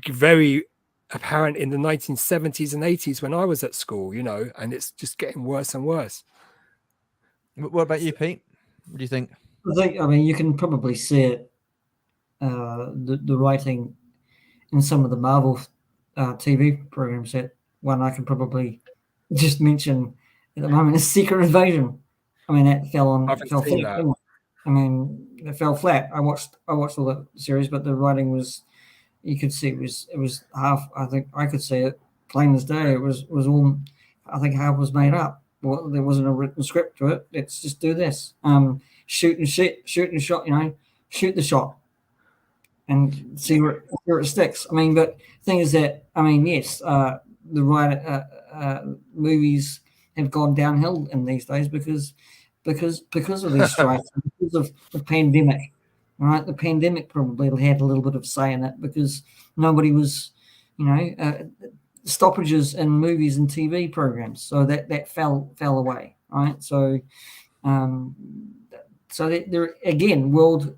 [SPEAKER 2] very apparent in the 1970s and 80s when I was at school, you know, and it's just getting worse and worse.
[SPEAKER 1] What about you, Pete? What do you think?
[SPEAKER 3] I mean, you can probably see it, the writing in some of the Marvel TV programs. That one I can probably just mention at the moment is Secret Invasion. I mean, that fell flat. I mean, it fell flat. I watched all the series, but the writing was, you could see it was half. I think I could see it plain as day. It was all, I think half was made up. Well, there wasn't a written script to it. Let's just do this. Shoot and shot. You know, shoot the shot and see where it sticks. I mean, but the thing is that, I mean, yes, the movies have gone downhill in these days because of these strikes, because of the pandemic. All right, the pandemic probably had a little bit of say in it, because nobody was, you know, stoppages in movies and TV programs, so that fell away. Right, so there again, world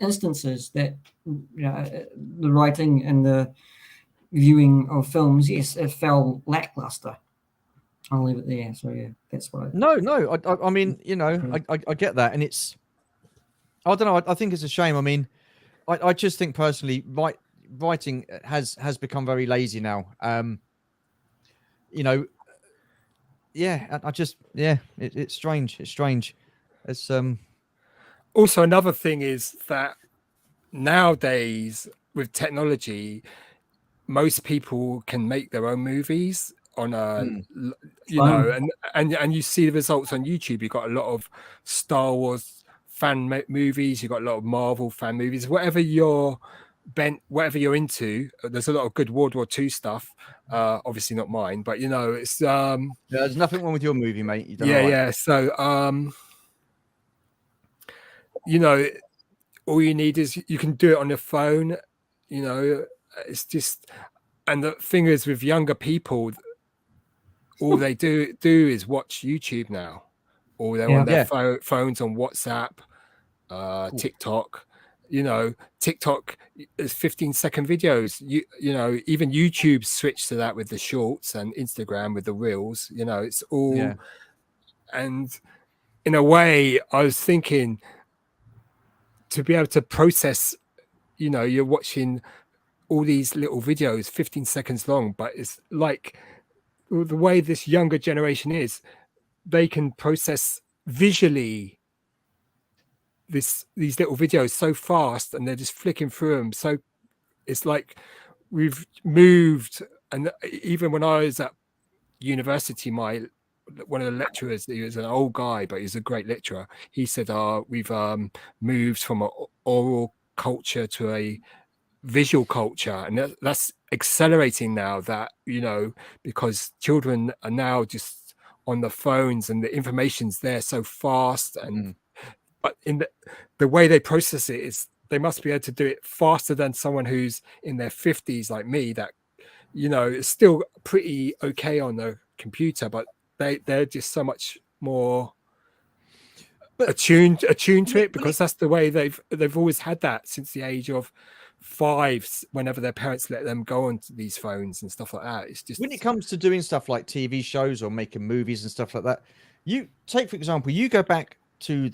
[SPEAKER 3] instances that, you know, the writing and the viewing of films, yes, it fell lackluster. I'll leave it there. So yeah, that's what.
[SPEAKER 1] I mean, you know, I get that, and it's, I don't know. I think it's a shame. I mean, I just think personally, writing has become very lazy now. You know, yeah, it's strange. It's strange. It's
[SPEAKER 2] Also, another thing is that nowadays with technology, most people can make their own movies on a, you know, and you see the results on YouTube. You've got a lot of Star Wars fan movies. You've got a lot of Marvel fan movies. Whatever you're bent, whatever you're into, there's a lot of good World War II stuff. Obviously not mine, but you know, it's
[SPEAKER 1] there's nothing wrong with your movie, mate. You
[SPEAKER 2] yeah. So you know, all you need is you can do it on your phone. You know, it's just, and the thing is with younger people, all they do is watch YouTube now, or they're on their phones on WhatsApp, TikTok. You know, TikTok is 15-second videos. You know, even YouTube switched to that with the shorts, and Instagram with the reels. You know, it's all. And in a way, I was thinking, to be able to process, you know, you're watching all these little videos 15 seconds long, but it's like the way this younger generation is, they can process visually these little videos so fast, and they're just flicking through them. So it's like we've moved. And even when I was at university, one of the lecturers, he was an old guy, but he's a great lecturer. He said, we've moved from an oral culture to a visual culture, and that's accelerating now, that, you know, because children are now just on the phones and the information's there so fast, and but in the way they process it is, they must be able to do it faster than someone who's in their 50s like me, that, you know, it's still pretty okay on the computer, but they're just so much more attuned to it, because that's the way they've always had that since the age of 5, whenever their parents let them go onto these phones and stuff like that. It's just,
[SPEAKER 1] when it comes to doing stuff like TV shows or making movies and stuff like that, you take, for example, you go back to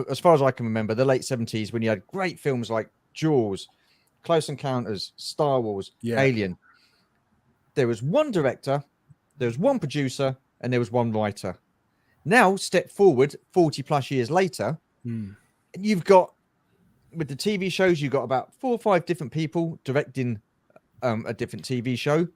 [SPEAKER 1] as far as I can remember, the late 70s, when you had great films like Jaws, Close Encounters, Star Wars, Alien. There was one director, there was one producer, and there was one writer. Now, step forward 40 plus years later, and you've got, with the TV shows, you've got about 4 or 5 different people directing a different TV show.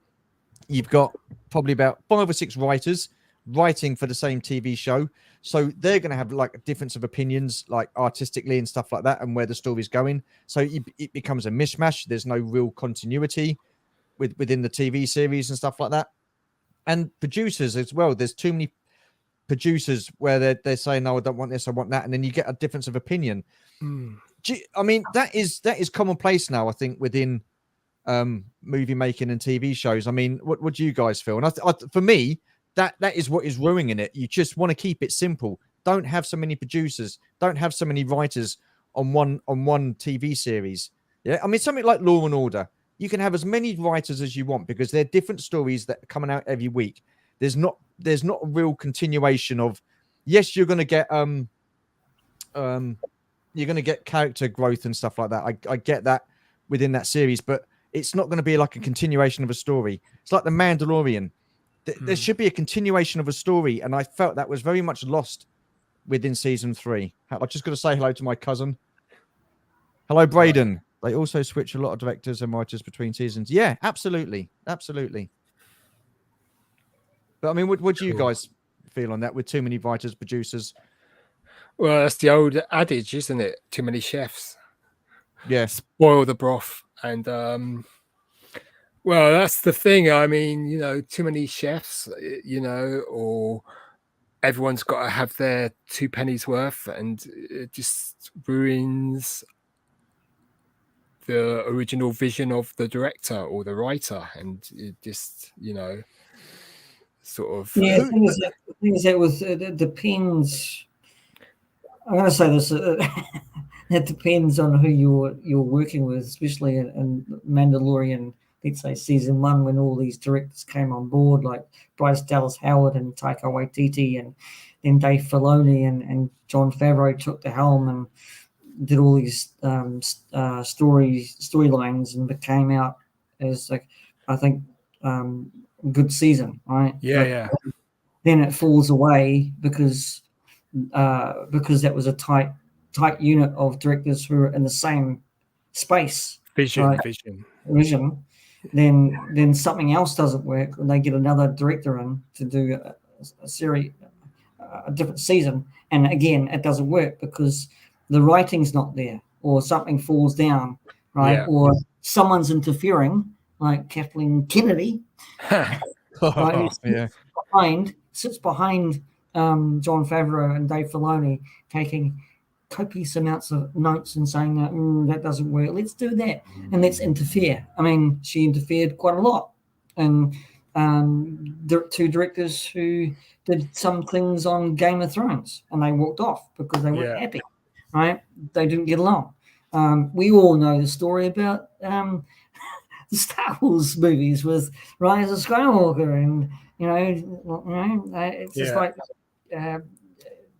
[SPEAKER 1] You've got probably about 5 or 6 writers writing for the same TV show. So they're going to have like a difference of opinions, like artistically and stuff like that, and where the story's going. So it becomes a mishmash. There's no real continuity within the TV series and stuff like that. And producers as well. There's too many producers where they're saying, no, I don't want this, I want that. And then you get a difference of opinion. I mean, that is commonplace now, I think, within movie making and TV shows. I mean, what do you guys feel? And for me, that is what is ruining it. You just want to keep it simple. Don't have so many producers. Don't have so many writers on one TV series. Yeah, I mean, something like Law and Order. You can have as many writers as you want, because they're different stories that are coming out every week. There's not a real continuation of, yes, you're going to get character growth and stuff like that. I get that within that series, but it's not going to be like a continuation of a story. It's like The Mandalorian. There should be a continuation of a story, and I felt that was very much lost within season 3. I'm just going to say hello to my cousin. Hello, Braden. They also switch a lot of directors and writers between seasons. Yeah, absolutely. Absolutely. But I mean, what do you guys feel on that, with too many writers, producers?
[SPEAKER 2] Well, that's the old adage, isn't it? Too many chefs.
[SPEAKER 1] Yeah.
[SPEAKER 2] Spoil the broth. And, well, that's the thing. I mean, you know, too many chefs, you know, or everyone's got to have their 2 pennies worth, and it just ruins the original vision of the director or the writer. And it just, you know, sort of.
[SPEAKER 3] Yeah, the thing is that with it depends. I'm going to say this. It depends on who you're working with, especially in Mandalorian let's say season 1, when all these directors came on board, like Bryce Dallas Howard and Taika Waititi, and then Dave Filoni and Jon Favreau took the helm and did all these storylines and became out as, like, I think, good season, right?
[SPEAKER 2] Yeah.
[SPEAKER 3] Then it falls away because that was a tight unit of directors who were in the same space.
[SPEAKER 2] Vision.
[SPEAKER 3] Then something else doesn't work, and they get another director in to do a series, a different season, and again it doesn't work because the writing's not there, or something falls down, right? Or someone's interfering, like Kathleen Kennedy, right? Sits behind Jon Favreau and Dave Filoni, taking copious amounts of notes and saying that doesn't work. Let's do that, and let's interfere. I mean, she interfered quite a lot, and two directors who did some things on Game of Thrones, and they walked off because they weren't happy. Right? They didn't get along. We all know the story about the Star Wars movies with Rise of Skywalker, and it's just like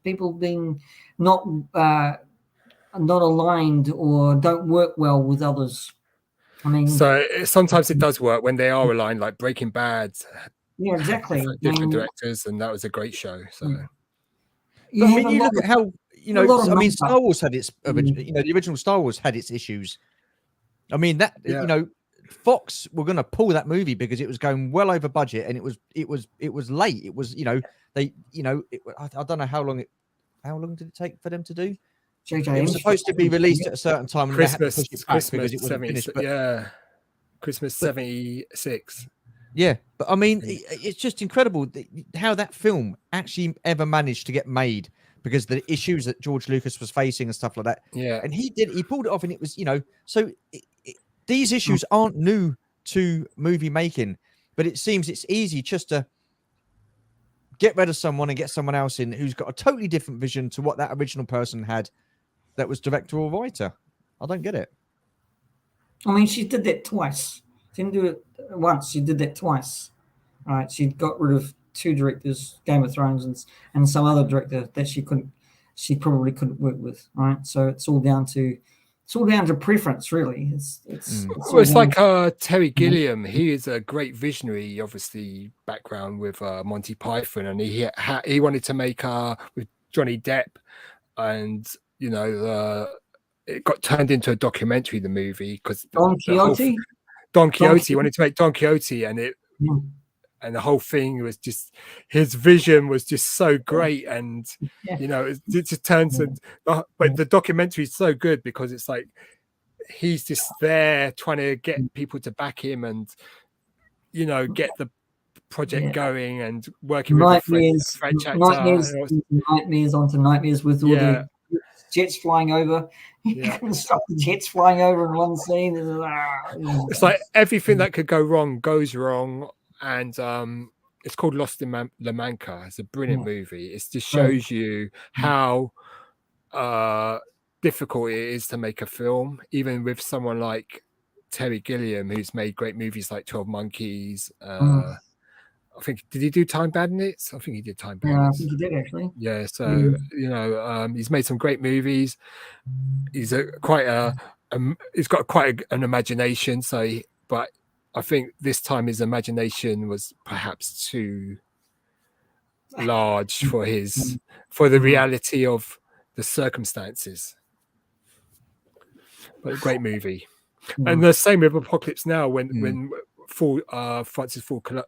[SPEAKER 3] people being not aligned or don't work well with others. I mean,
[SPEAKER 2] so sometimes it does work when they are aligned, like Breaking Bad.
[SPEAKER 3] Yeah, exactly.
[SPEAKER 2] Different directors, and that was a great show. So,
[SPEAKER 1] but I mean, you look at how Star Wars had its, the original Star Wars had its issues. I mean Fox were going to pull that movie because it was going well over budget, and it was late. It was I don't know how long did it take for them to do? It was supposed to be released at a certain time, and
[SPEAKER 2] Christmas,
[SPEAKER 1] they had to push it back because it wasn't finished. But,
[SPEAKER 2] Christmas 76.
[SPEAKER 1] Yeah, but I mean, it's just incredible how that film actually ever managed to get made, because the issues that George Lucas was facing and stuff like that.
[SPEAKER 2] Yeah,
[SPEAKER 1] and he pulled it off, and it was so. These issues aren't new to movie making, but it seems it's easy just to get rid of someone and get someone else in who's got a totally different vision to what that original person had, that was director or writer. I don't get it.
[SPEAKER 3] I mean, she did that twice. She didn't do it once. She did that twice. Right? She got rid of two directors, Game of Thrones, and some other director that she probably couldn't work with. Right? So it's all down to preference, really. It's
[SPEAKER 2] like Terry Gilliam. He is a great visionary, obviously background with Monty Python, and he wanted to make with Johnny Depp, and it got turned into a documentary, the movie, because Don Quixote. He wanted to make Don Quixote, and and the whole thing was just, his vision was just so great, and it just turns but the documentary is so good because it's like he's just there trying to get people to back him and get the project going and working with the French actor.
[SPEAKER 3] Nightmares onto nightmares with all the jets flying over. You can stop the jets flying over in one scene.
[SPEAKER 2] It's like everything that could go wrong goes wrong. And it's called Lost in La Mancha. It's a brilliant movie. It just shows you how difficult it is to make a film, even with someone like Terry Gilliam, who's made great movies like 12 Monkeys. I think, did he do Time Bandits? I think he did Time Bandits.
[SPEAKER 3] Yeah, I think he did, actually.
[SPEAKER 2] Yeah, so he's made some great movies. He's got quite an imagination. But I think this time his imagination was perhaps too large for the reality of the circumstances. But a great movie. And the same with Apocalypse Now, when Francis Ford Coppola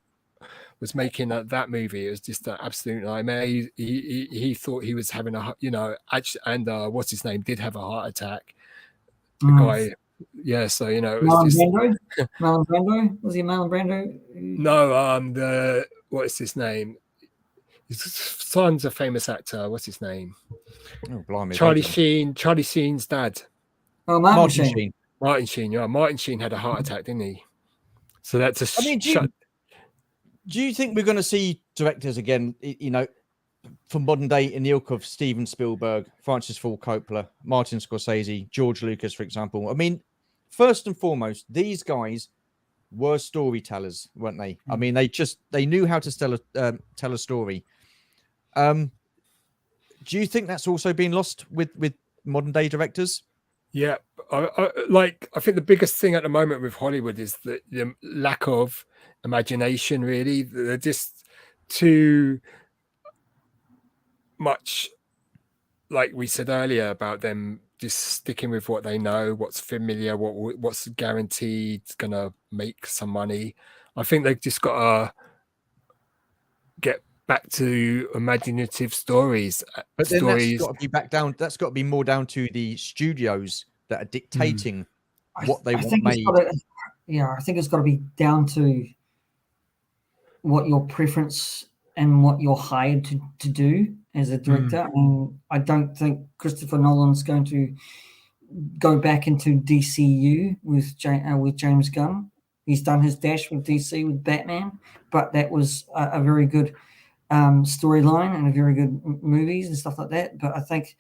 [SPEAKER 2] was making that movie, it was just an absolute nightmare. He thought he was having what's his name did have a heart attack. The guy. Yeah, so
[SPEAKER 3] Marlon Brando? Was he Marlon Brando?
[SPEAKER 2] No, what is his name? His son's a famous actor. What's his name?
[SPEAKER 1] Oh, blimey!
[SPEAKER 2] Charlie Sheen's dad.
[SPEAKER 3] Oh, Martin Sheen.
[SPEAKER 2] Martin Sheen. Yeah, Martin Sheen had a heart attack, didn't he? So that's a.
[SPEAKER 1] I mean, do you think we're going to see directors again? From modern day in the ilk of Steven Spielberg, Francis Ford Coppola, Martin Scorsese, George Lucas, for example. I mean, first and foremost, these guys were storytellers, weren't they? I mean, they knew how to tell a story. Do you think that's also been lost with modern day directors?
[SPEAKER 2] Yeah, I think the biggest thing at the moment with Hollywood is the lack of imagination. Really, they're just too much, like we said earlier, about them just sticking with what they know, what's familiar, what's guaranteed gonna make some money. I think they've just got to get back to imaginative stories.
[SPEAKER 1] But then that's got to be back down. That's got to be more down to the studios that are dictating what they want made.
[SPEAKER 3] I think it's got to be down to what your preference and what you're hired to do as a director. I mean, I don't think Christopher Nolan's going to go back into DCU with James Gunn. He's done his dash with DC with Batman, but that was a very good storyline and a very good movies and stuff like that. But I think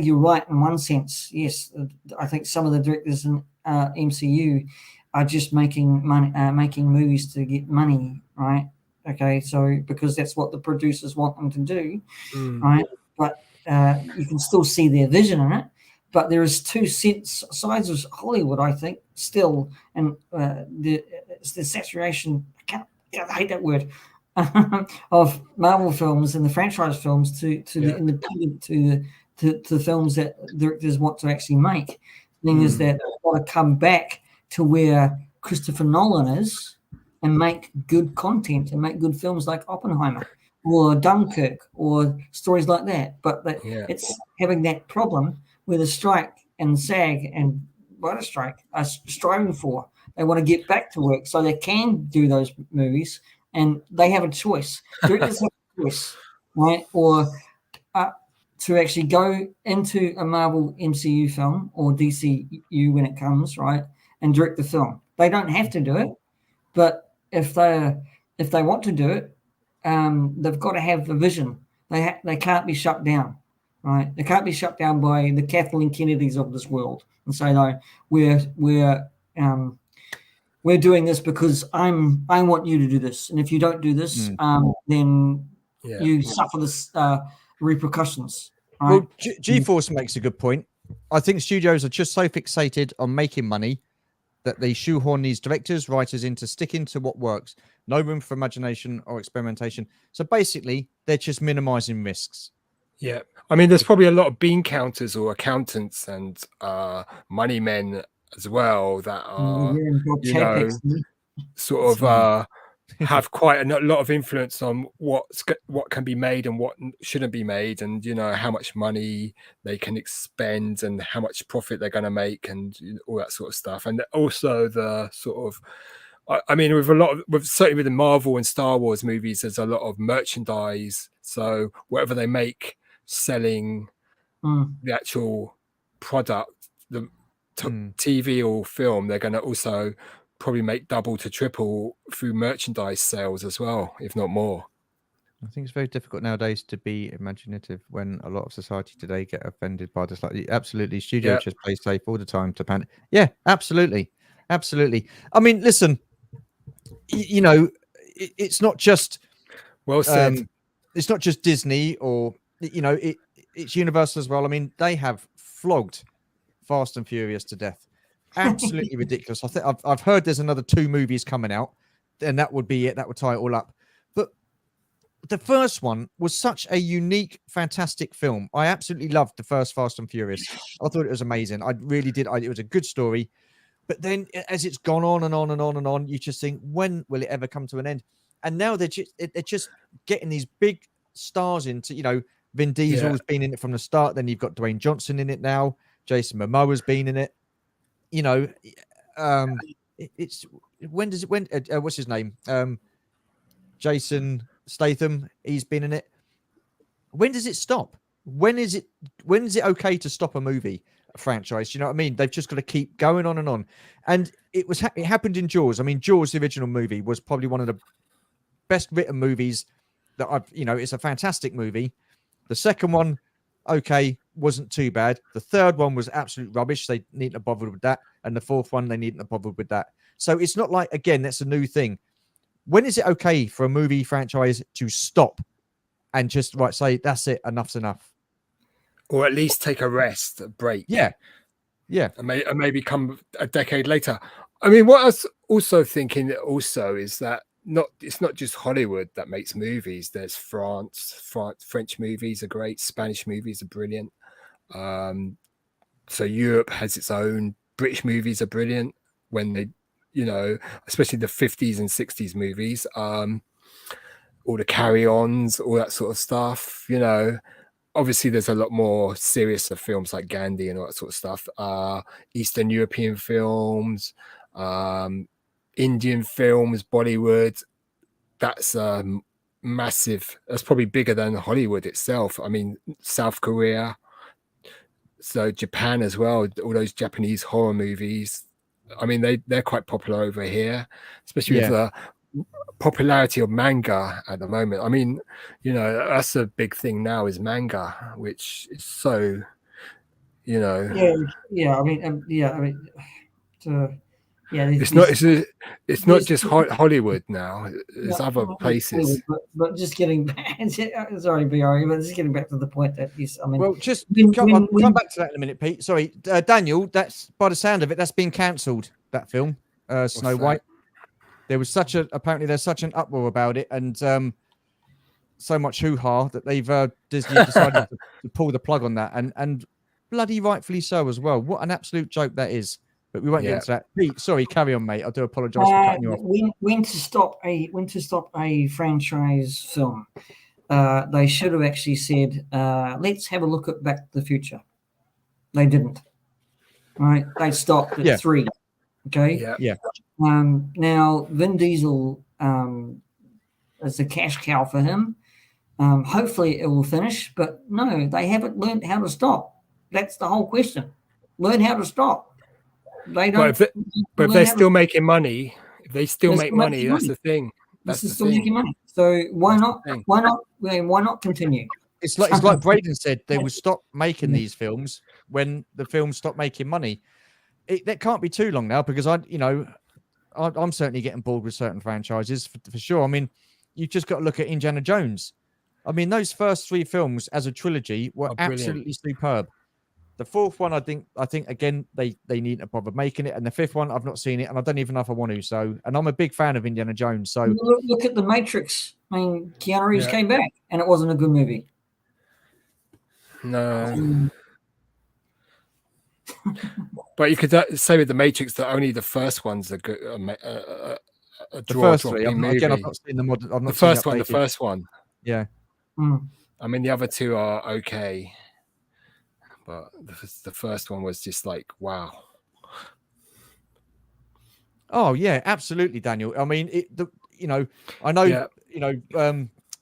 [SPEAKER 3] you're right in one sense. Yes, I think some of the directors in MCU are just making money, making movies to get money, right? Okay, so because that's what the producers want them to do, right? But you can still see their vision in it. But there is two sides of Hollywood, I think, still, and it's the saturation. I hate that word. Of Marvel films and the franchise films to the independent to the films that directors want to actually make. The thing is that they've got to come back to where Christopher Nolan is and make good content and make good films like Oppenheimer or Dunkirk or stories like that. But it's having that problem where the strike and SAG and writer strike are striving for. They want to get back to work so they can do those movies, and they have a choice. Directors have a choice, right? Or to actually go into a Marvel MCU film or DCU when it comes, right, and direct the film. They don't have to do it, but if they want to do it, they've got to have the vision. They can't be shut down, right? They can't be shut down by the Kathleen Kennedys of this world and say, no, we're doing this because I want you to do this, and if you don't do this, then you suffer this repercussions. Right?
[SPEAKER 1] Well, G-Force makes a good point. I think studios are just so fixated on making money that they shoehorn these directors, writers into sticking to what works. No room for imagination or experimentation. So basically, they're just minimizing risks.
[SPEAKER 2] Yeah. I mean, there's probably a lot of bean counters or accountants and money men as well that are, sort of have quite a lot of influence on what can be made and what shouldn't be made, and how much money they can expend and how much profit they're going to make and all that sort of stuff. And also the sort of, I mean, certainly with the Marvel and Star Wars movies, there's a lot of merchandise. So whatever they make selling the actual product, the TV or film, they're going to also probably make double to triple through merchandise sales as well, if not more.
[SPEAKER 1] I think it's very difficult nowadays to be imaginative when a lot of society today get offended by this. Like, absolutely, studios just play safe all the time to panic. Yeah, absolutely. I mean, listen, it's not just
[SPEAKER 2] well said.
[SPEAKER 1] It's not just Disney or it's Universal as well. I mean, they have flogged Fast and Furious to death. Absolutely ridiculous. I think I've heard there's another 2 movies coming out, and that would be it. That would tie it all up. But the first one was such a unique, fantastic film. I absolutely loved the first Fast and Furious. I thought it was amazing. I really did. It was a good story. But then as it's gone on and on and on and on, you just think, when will it ever come to an end? And now they're just getting these big stars into, Vin Diesel's been in it from the start. Then you've got Dwayne Johnson in it now. Jason Momoa's been in it. It's what's his name? Jason Statham. He's been in it. When does it stop? When is it okay to stop a movie, a franchise? You know what I mean? They've just got to keep going on and on. And it happened in Jaws. I mean, Jaws, the original movie, was probably one of the best written movies that it's a fantastic movie. The second one, okay, wasn't too bad. The third one was absolute rubbish. They needn't have bothered with that. And the fourth one, they needn't have bothered with that. So it's not like, again, that's a new thing. When is it okay for a movie franchise to stop and just say, that's it, enough's enough?
[SPEAKER 2] Or at least take a rest, a break.
[SPEAKER 1] Yeah.
[SPEAKER 2] And maybe come a decade later. I mean, what I was also thinking is that it's not just Hollywood that makes movies. There's French movies are great. Spanish movies are brilliant. So Europe has its own. British movies are brilliant when they, especially the 50s and 60s movies. All the carry-ons, all that sort of stuff. Obviously there's a lot more serious films like Gandhi and all that sort of stuff. Eastern European films, Indian films, Bollywood. That's massive. That's probably bigger than Hollywood itself. I mean, South Korea, so Japan as well. All those Japanese horror movies. I mean, they're quite popular over here, especially with the popularity of manga at the moment. I mean, that's a big thing now, is manga, which is so, it's not just Hollywood now. There's other places.
[SPEAKER 3] But just getting back, sorry, BRE, but just getting back to the point that
[SPEAKER 1] I'll come back to that in a minute, Pete. Sorry, Daniel. That's, by the sound of it, that's been cancelled. That film, Snow White. There was apparently there's such an uproar about it, and so much hoo-ha that they've Disney decided to pull the plug on that, and bloody rightfully so as well. What an absolute joke that is. But we won't get into that. Pete, sorry, carry on, mate. I do apologise for cutting you off.
[SPEAKER 3] When to stop a franchise film? They should have actually said, "Let's have a look at Back to the Future." They didn't. Right? They stopped at 3. Okay.
[SPEAKER 1] Yeah.
[SPEAKER 3] Now Vin Diesel is a cash cow for him. Hopefully it will finish, but no, they haven't learned how to stop. That's the whole question. Learn how to stop. They don't.
[SPEAKER 2] But if they're still making money, if they still make money, that's the thing.
[SPEAKER 3] That's still making money. So why not? Why not continue?
[SPEAKER 1] It's like Braden said, they will stop making these films when the films stop making money. That can't be too long now, because I'm certainly getting bored with certain franchises for sure. I mean, you've just got to look at Indiana Jones. I mean, those first 3 films as a trilogy were absolutely superb. The fourth one, I think again, they need to bother making it, and the fifth one, I've not seen it, and I don't even know if I want to. So, and I'm a big fan of Indiana Jones. So
[SPEAKER 3] look at The Matrix. I mean, Keanu Reeves came back, and it wasn't a good movie.
[SPEAKER 2] No. But you could say with The Matrix that only the first one's a good
[SPEAKER 1] the first 3. I've not seen the modern.
[SPEAKER 2] The first one.
[SPEAKER 1] Yeah.
[SPEAKER 2] I mean, the other 2 are okay. But the first one was just like, wow.
[SPEAKER 1] Oh yeah, absolutely, Daniel. I mean, I know,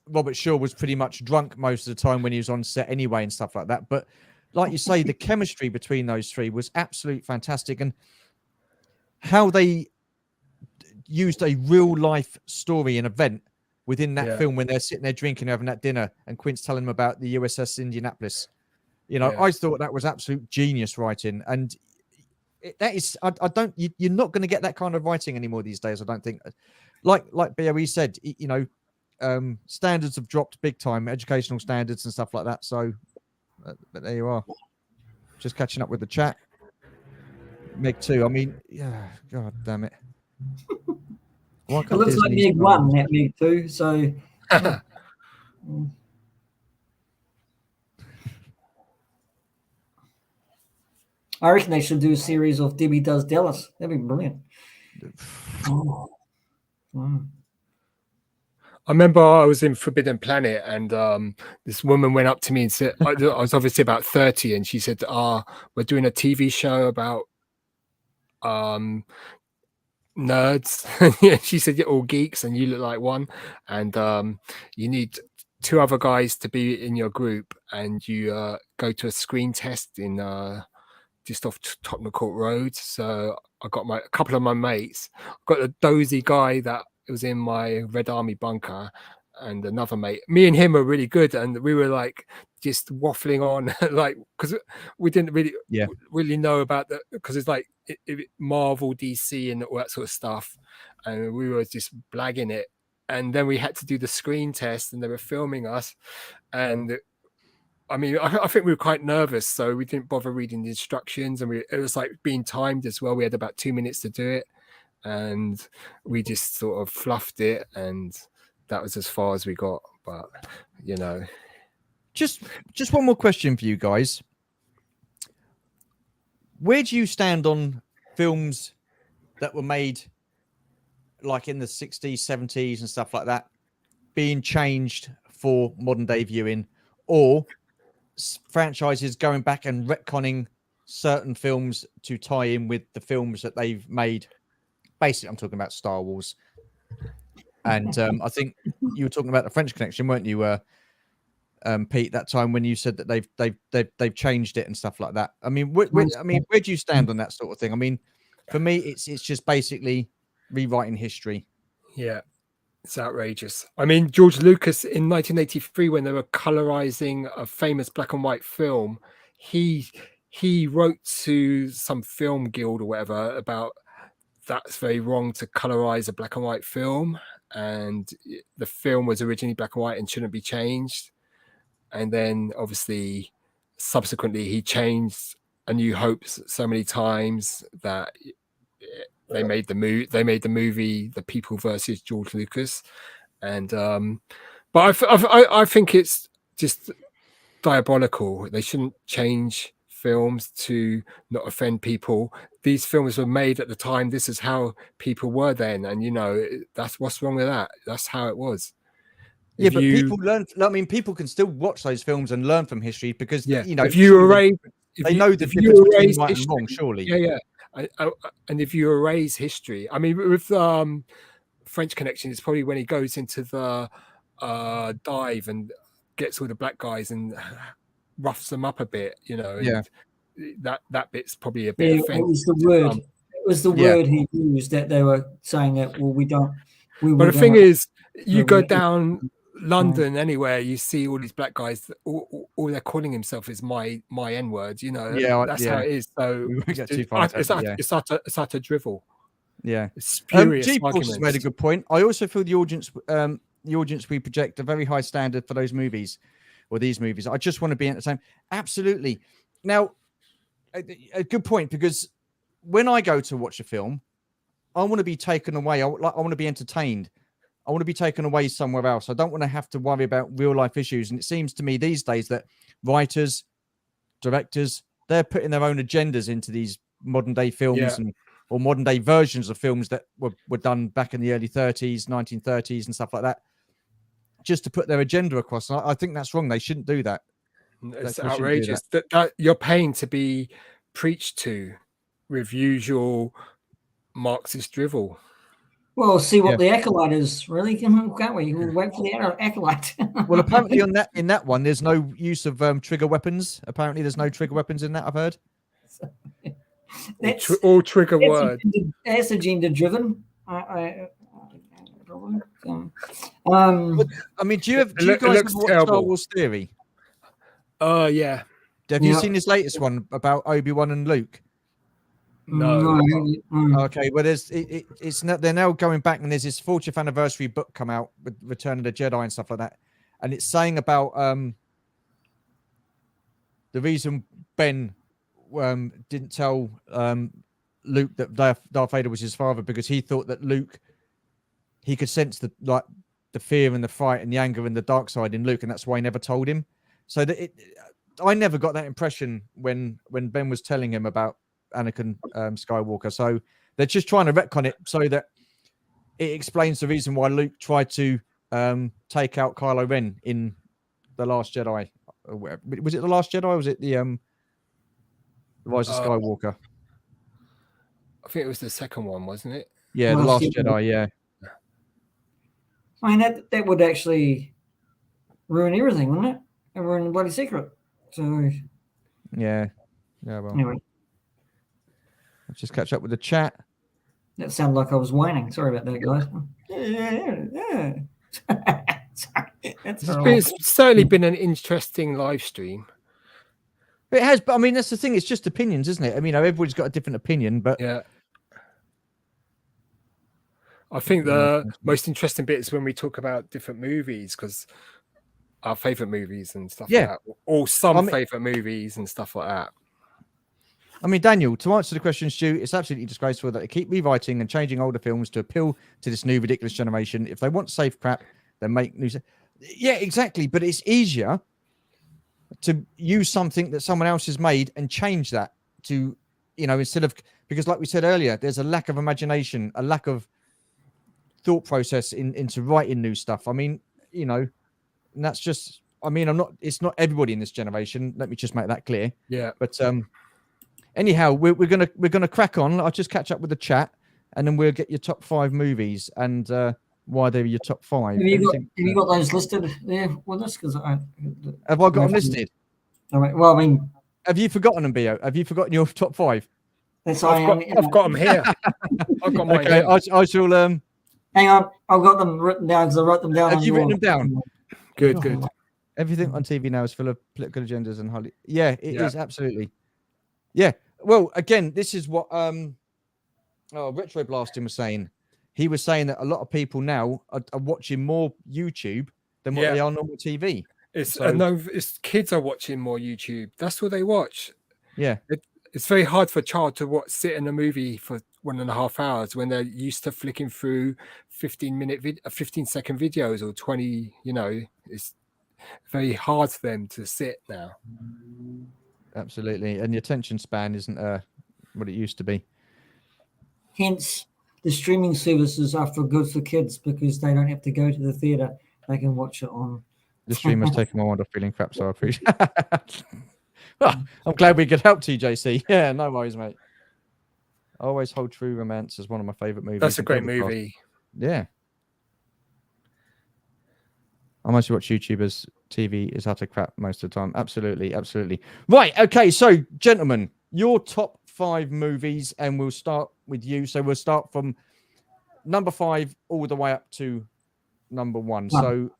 [SPEAKER 1] Robert Shaw was pretty much drunk most of the time when he was on set anyway and stuff like that. But like you say, the chemistry between those 3 was absolutely fantastic, and how they used a real life story and event within that film when they're sitting there drinking, having that dinner, and Quint's telling them about the USS Indianapolis. I thought that was absolute genius writing, and that is, you're not going to get that kind of writing anymore these days. I don't think, like BOE said, standards have dropped big time, educational standards and stuff like that. So, but there you are, just catching up with the chat. Meg 2. I mean, God damn it.
[SPEAKER 3] It looks like Meg 1, not Meg 2. So. I reckon they should do a series of Debbie Does Dallas. That'd be brilliant.
[SPEAKER 2] I remember I was in Forbidden Planet, and this woman went up to me and said, I was obviously about 30, and she said, we're doing a TV show about nerds. She said, you're all geeks and you look like one, and you need 2 other guys to be in your group, and you go to a screen test in just off Tottenham Court Road. So I got a couple of my mates. I got a dozy guy that was in my Red Army bunker, and another mate. Me and him were really good, and we were like just waffling on, like because we didn't really know about the because it's like Marvel, DC, and all that sort of stuff, and we were just blagging it. And then we had to do the screen test, and they were filming us, and I mean, I think we were quite nervous, so we didn't bother reading the instructions, and it was like being timed as well. We had about 2 minutes to do it, and we just sort of fluffed it, and that was as far as we got. But you know,
[SPEAKER 1] just one more question for you guys. Where do you stand on films that were made like in the 60s, 70s and stuff like that being changed for modern day viewing, or franchises going back and retconning certain films to tie in with the films that they've made? Basically, I'm talking about Star Wars. And I think you were talking about the French Connection, weren't you, Pete? That time when you said that they've changed it and stuff like that. I mean, where do you stand on that sort of thing? I mean, for me, it's just basically rewriting history.
[SPEAKER 2] Yeah, it's outrageous. I mean, George Lucas in 1983, when they were colorizing a famous black and white film, he wrote to some film guild or whatever about that's very wrong to colorize a black and white film, and the film was originally black and white and shouldn't be changed. And then obviously subsequently he changed A New Hope so many times that they made the movie The People versus George Lucas. And but I think it's just diabolical. They shouldn't change films to not offend people. These films were made at the time. This is how people were then, and you know, that's what's wrong with that. That's how it was.
[SPEAKER 1] Yeah, but people learn. I mean, people can still watch those films and learn from history because you know,
[SPEAKER 2] if you erase,
[SPEAKER 1] they know the difference between right and wrong. Surely,
[SPEAKER 2] yeah. And if you erase history, I mean, with French Connection, it's probably when he goes into the dive and gets all the black guys and roughs them up a bit, you know. And that bit's probably a bit offensive.
[SPEAKER 3] It was the word. It was the word he used that they were saying that. Well, we don't.
[SPEAKER 2] But the thing is, you go down London anywhere, you see all these black guys. All they're calling himself is my N word. You know. That's how it is. So it's utter drivel.
[SPEAKER 1] Yeah,
[SPEAKER 2] it's spurious.
[SPEAKER 1] G-Force made a good point. I also feel the audience we project a very high standard for those movies or these movies. I just want to be entertained. Absolutely. Now, a good point, because when I go to watch a film, I want to be taken away. I want to be entertained. I want to be taken away somewhere else. I don't want to have to worry about real life issues. And it seems to me these days that writers, directors, they're putting their own agendas into these modern day films or modern day versions of films that were done back in the early 30s, 1930s and stuff like that, just to put their agenda across. And I think that's wrong. They shouldn't do that.
[SPEAKER 2] It's outrageous that you're paying to be preached to with usual Marxist drivel.
[SPEAKER 3] Well, see what the acolyte is, really, can't we? We'll wait for the acolyte.
[SPEAKER 1] Well, apparently in that one, there's no use of trigger weapons. Apparently, there's no trigger weapons in that, I've heard.
[SPEAKER 2] All trigger words.
[SPEAKER 3] That's agenda driven. I
[SPEAKER 1] mean, do you guys watch Star Wars Theory?
[SPEAKER 2] Yeah.
[SPEAKER 1] Have you seen this latest one about Obi-Wan and Luke?
[SPEAKER 2] No.
[SPEAKER 1] Okay, well, it's not, they're now going back, and there's this 40th anniversary book come out with Return of the Jedi and stuff like that, and it's saying about the reason Ben didn't tell Luke that Darth Vader was his father, because he thought that Luke, he could sense the fear and the fright and the anger and the dark side in Luke, and that's why he never told him. So I never got that impression when Ben was telling him about Anakin Skywalker. So they're just trying to retcon it so that it explains the reason why Luke tried to take out Kylo Ren in The Last Jedi. Was it The Last Jedi or was it the Rise of Skywalker?
[SPEAKER 2] I think it was the second one, wasn't it?
[SPEAKER 1] Yeah, The Last Jedi, yeah.
[SPEAKER 3] I mean, that would actually ruin everything, wouldn't it? And ruin the bloody secret. So
[SPEAKER 1] yeah, well.
[SPEAKER 3] Anyway.
[SPEAKER 1] Let's just catch up with the chat.
[SPEAKER 3] That sounded like I was whining. Sorry about that, guys. That's
[SPEAKER 2] But
[SPEAKER 3] horrible.
[SPEAKER 2] it's certainly been an interesting live stream.
[SPEAKER 1] It has, but I mean, that's the thing. It's just opinions, isn't it? I mean, everybody's got a different opinion, but
[SPEAKER 2] Yeah. I think the most interesting bit is when we talk about different movies, because our favorite movies and stuff like that, or some favorite movies and stuff like that.
[SPEAKER 1] I mean, Daniel, to answer the question, Stu, it's absolutely disgraceful that they keep rewriting and changing older films to appeal to this new ridiculous generation. If they want safe crap, then make new. Yeah, exactly. But it's easier to use something that someone else has made and change that to, instead of, because like we said earlier, there's a lack of imagination, a lack of thought process into writing new stuff. I mean, and that's just, I mean, it's not everybody in this generation. Let me just make that clear.
[SPEAKER 2] Yeah.
[SPEAKER 1] But anyhow, we're gonna crack on. I'll just catch up with the chat, and then we'll get your top 5 movies and why they're your top 5.
[SPEAKER 3] Have you got those listed there with us? Because
[SPEAKER 1] have I got them listed?
[SPEAKER 3] All right. Well, I mean,
[SPEAKER 1] have you forgotten them, Bio? Have you forgotten your top 5?
[SPEAKER 3] That's
[SPEAKER 2] I've got them here. I've got mine.
[SPEAKER 1] Okay, I shall.
[SPEAKER 3] Hang on, I've got them written down because I wrote them down.
[SPEAKER 1] Have you written them down?
[SPEAKER 2] Good.
[SPEAKER 1] Everything on TV now is full of political agendas and Holly. Yeah, it is absolutely. Yeah. Well, again, this is what Retro Blasting was saying. He was saying that a lot of people now are watching more YouTube than what they are normal TV.
[SPEAKER 2] It's kids are watching more YouTube. That's what they watch.
[SPEAKER 1] Yeah.
[SPEAKER 2] It's very hard for a child to sit in a movie for 1.5 hours when they're used to flicking through 15-second videos or 20. It's very hard for them to sit now.
[SPEAKER 1] Absolutely, and the attention span isn't what it used to be.
[SPEAKER 3] Hence, the streaming services are for good for kids because they don't have to go to the theater; they can watch it on.
[SPEAKER 1] The stream has taken my mind off feeling crap, so I appreciate. Well, I'm glad we could help, TJC. Yeah, no worries, mate. I always hold True Romance as one of my favorite movies.
[SPEAKER 2] That's a great movie.
[SPEAKER 1] Yeah. I mostly watch YouTubers. TV is utter crap most of the time. Absolutely. Right. Okay. So, gentlemen, your top 5 movies, and we'll start with you. So we'll start from number 5 all the way up to number 1. So,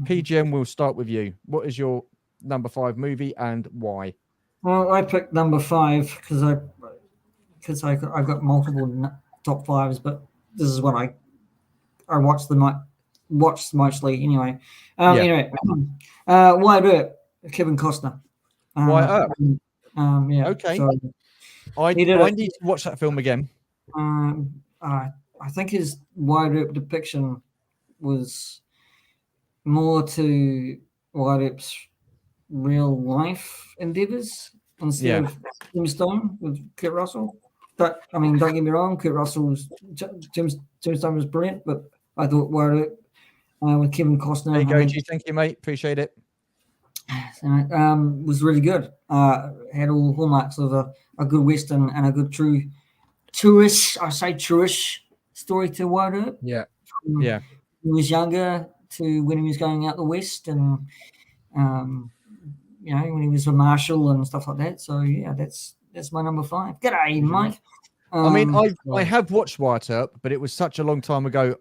[SPEAKER 1] PGM, we'll start with you. What is your number 5 movie and why?
[SPEAKER 3] Well, I picked number 5 because I've got multiple top 5s, but this is what I watched mostly anyway. Anyway, Wyatt Earp, Kevin Costner.
[SPEAKER 1] Wyatt Earp.
[SPEAKER 3] Yeah.
[SPEAKER 1] Okay.
[SPEAKER 3] So
[SPEAKER 1] I need to watch that film again.
[SPEAKER 3] I think his Wyatt Earp depiction was more to Wyatt Earp's real life endeavors instead of Tombstone with Kurt Russell. But I mean, don't get me wrong, Kurt Russell's Tombstone was brilliant, but I thought Wyatt Earp with Kevin Costner.
[SPEAKER 1] There you go, G. Thank you, mate. Appreciate it.
[SPEAKER 3] Was really good. Had all hallmarks of a good Western and a good true-ish story to Wyatt Earp.
[SPEAKER 2] Yeah.
[SPEAKER 1] Yeah.
[SPEAKER 3] He was younger to when he was going out the West and, when he was a marshal and stuff like that. So, yeah, that's my number 5. G'day, Mike.
[SPEAKER 1] I mean, I have watched Wyatt Earp, but it was such a long time ago.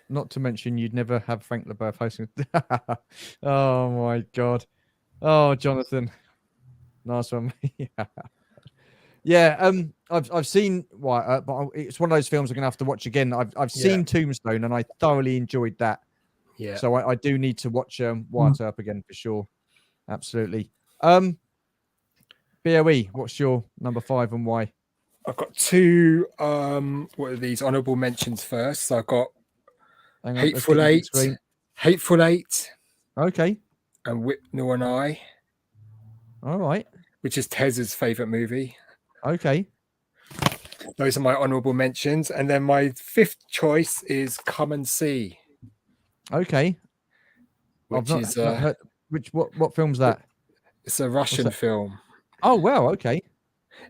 [SPEAKER 1] Not to mention, you'd never have Frank LeBeouf hosting. Oh my God! Oh, Jonathan, nice one. Yeah. I've seen Wyatt Earp, but it's one of those films I'm gonna have to watch again. I've seen Tombstone, and I thoroughly enjoyed that.
[SPEAKER 2] Yeah.
[SPEAKER 1] So I do need to watch Wyatt Earp again for sure. Absolutely. BOE, what's your number 5 and why?
[SPEAKER 2] I've got 2. What are these honourable mentions first? So I've got Hateful Eight.
[SPEAKER 1] Okay.
[SPEAKER 2] And Whitnell and I.
[SPEAKER 1] All right.
[SPEAKER 2] Which is Tez's favourite movie.
[SPEAKER 1] Okay.
[SPEAKER 2] Those are my honourable mentions. And then my 5th choice is Come and See.
[SPEAKER 1] Okay.
[SPEAKER 2] Which
[SPEAKER 1] I've not heard, what film's that?
[SPEAKER 2] It's a Russian film.
[SPEAKER 1] Oh, wow. Okay.